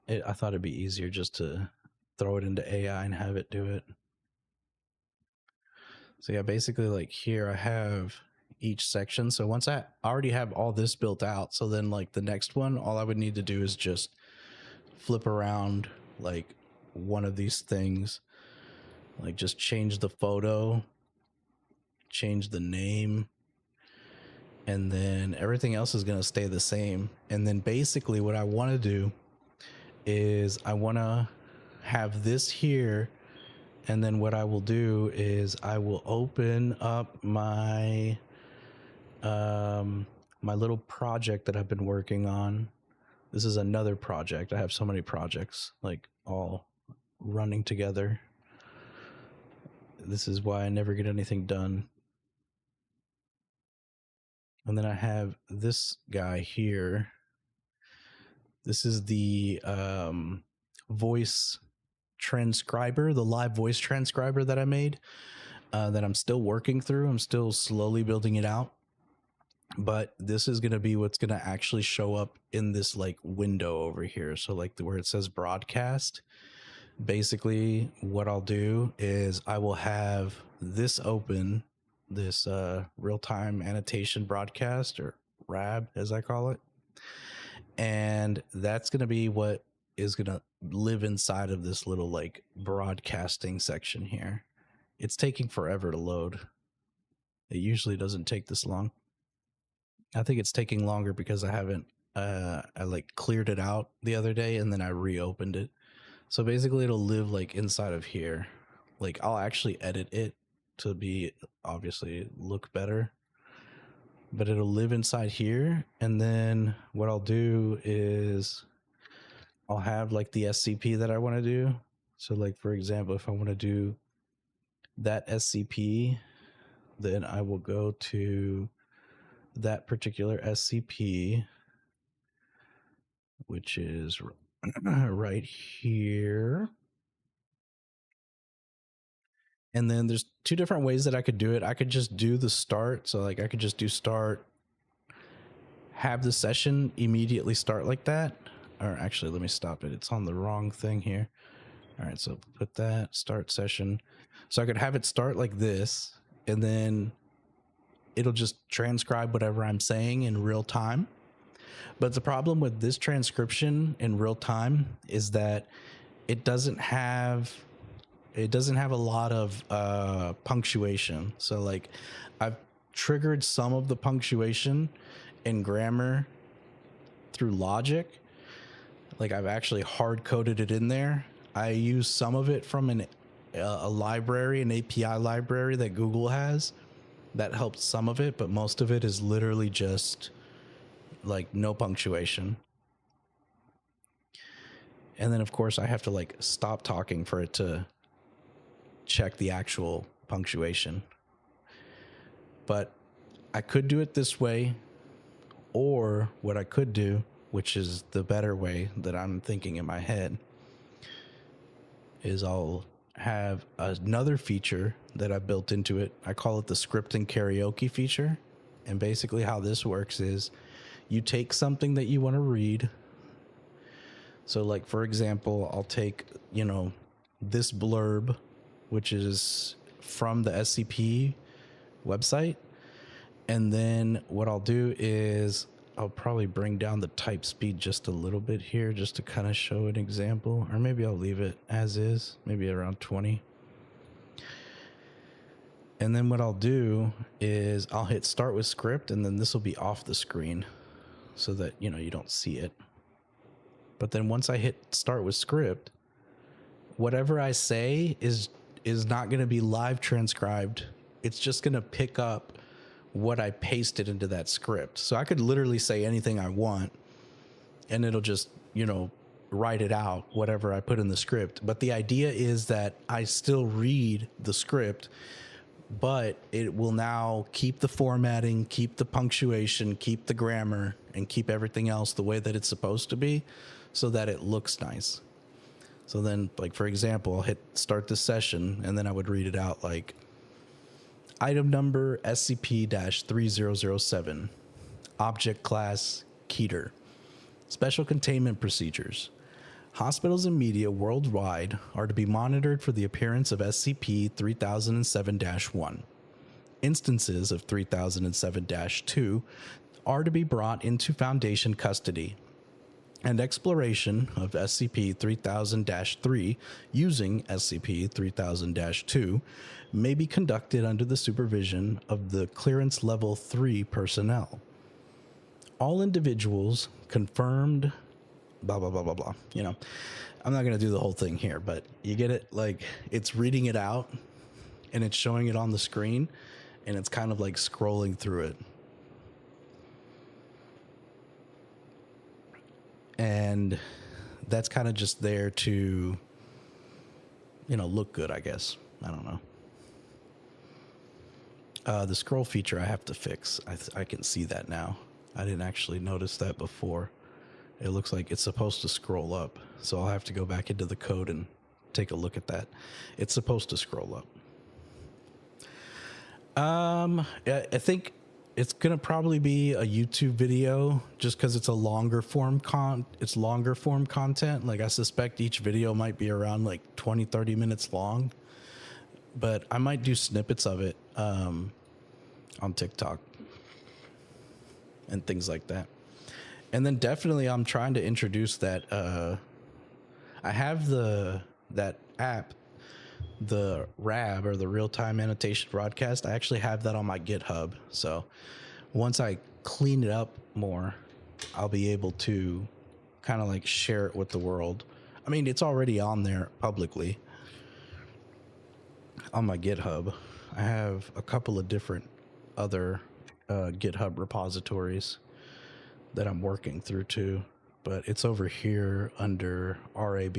I thought it'd be easier just to throw it into AI and have it do it. So yeah, basically like here I have each section. So once I already have all this built out, so then like the next one, all I would need to do is just flip around like one of these things, like just change the photo, change the name, and then everything else is going to stay the same. And then basically what I want to do is I want to have this here. And then what I will do is I will open up my my little project that I've been working on. This is another project. I have so many projects like all running together. This is why I never get anything done. And then I have this guy here. This is the voice transcriber, the live voice transcriber that I made, that I'm still working through. I'm still slowly building it out. But this is going to be what's going to actually show up in this like window over here. So like where it says broadcast, basically what I'll do is I will have this open, this real-time annotation broadcast, or RAB as I call it. And that's going to be what is going to live inside of this little like broadcasting section here. It's taking forever to load. It usually doesn't take this long. I think it's taking longer because I haven't I like cleared it out the other day and then I reopened it. So basically it'll live like inside of here. Like I'll actually edit it to be obviously look better, but it'll live inside here. And then what I'll do is I'll have like the SCP that I want to do. So like, for example, if I want to do that SCP, then I will go to that particular SCP, which is right here. And then there's two different ways that I could do it. I could just do the start. So like I could just do start, have the session immediately start like that. Or actually, let me stop it. It's on the wrong thing here. All right, so put that start session. So I could have it start like this, and then it'll just transcribe whatever I'm saying in real time. But the problem with this transcription in real time is that it doesn't have a lot of punctuation. So like I've triggered some of the punctuation and grammar through logic. Like I've actually hard coded it in there. I use some of it from a library, an API library that Google has that helped some of it, but most of it is literally just like no punctuation. And then of course I have to like stop talking for it to check the actual punctuation. But I could do it this way, or what I could do, which is the better way that I'm thinking in my head, is I'll have another feature that I built into it. I call it the scripting karaoke feature. And basically how this works is you take something that you want to read. So like, for example, I'll take, this blurb, which is from the SCP website. And then what I'll do is I'll probably bring down the type speed just a little bit here just to kind of show an example, or maybe I'll leave it as is, maybe around 20. And then what I'll do is I'll hit start with script, and then this will be off the screen so that, you don't see it. But then once I hit start with script, whatever I say is not going to be live transcribed. It's just going to pick up what I pasted into that script. So I could literally say anything I want and it'll just, write it out, whatever I put in the script. But the idea is that I still read the script, but it will now keep the formatting, keep the punctuation, keep the grammar, and keep everything else the way that it's supposed to be so that it looks nice. So then, like, for example, I'll hit start this session, and then I would read it out like, item number SCP-3007, object class Keter, special containment procedures. Hospitals and media worldwide are to be monitored for the appearance of SCP-3007-1. Instances of 3007-2 are to be brought into Foundation custody, and exploration of SCP-3000-3 using SCP-3000-2 may be conducted under the supervision of the Clearance Level 3 personnel. All individuals confirmed, blah, blah, blah, blah, blah. I'm not going to do the whole thing here, but you get it? Like, it's reading it out, and it's showing it on the screen, and it's kind of like scrolling through it. And that's kind of just there to, look good, I guess. I don't know. The scroll feature I have to fix. I can see that now. I didn't actually notice that before. It looks like it's supposed to scroll up. So I'll have to go back into the code and take a look at that. It's supposed to scroll up. I think it's gonna probably be a YouTube video just because it's a longer form content. Like, I suspect each video might be around like 20-30 minutes long, but I might do snippets of it on TikTok and things like that. And then definitely I'm trying to introduce that. I have that app, the RAB, or the real-time annotation broadcast. I actually have that on my GitHub. So once I clean it up more, I'll be able to kind of like share it with the world. I mean, it's already on there publicly on my GitHub. I have a couple of different other GitHub repositories that I'm working through too, but it's over here under RAB.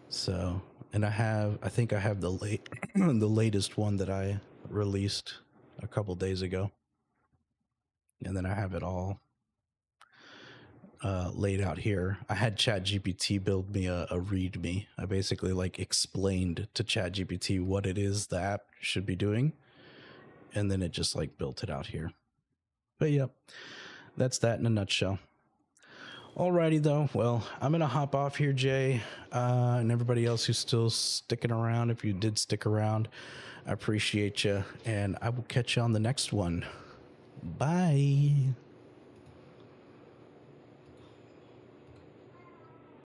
So, and I think I have the the latest one that I released a couple days ago. And then I have it all laid out here. I had ChatGPT build me a README. I basically like explained to ChatGPT what it is the app should be doing, and then it just like built it out here. But yep, that's that in a nutshell. Alrighty though, well, I'm gonna hop off here, Jay, and everybody else who's still sticking around. If you did stick around, I appreciate you, and I will catch you on the next one. Bye.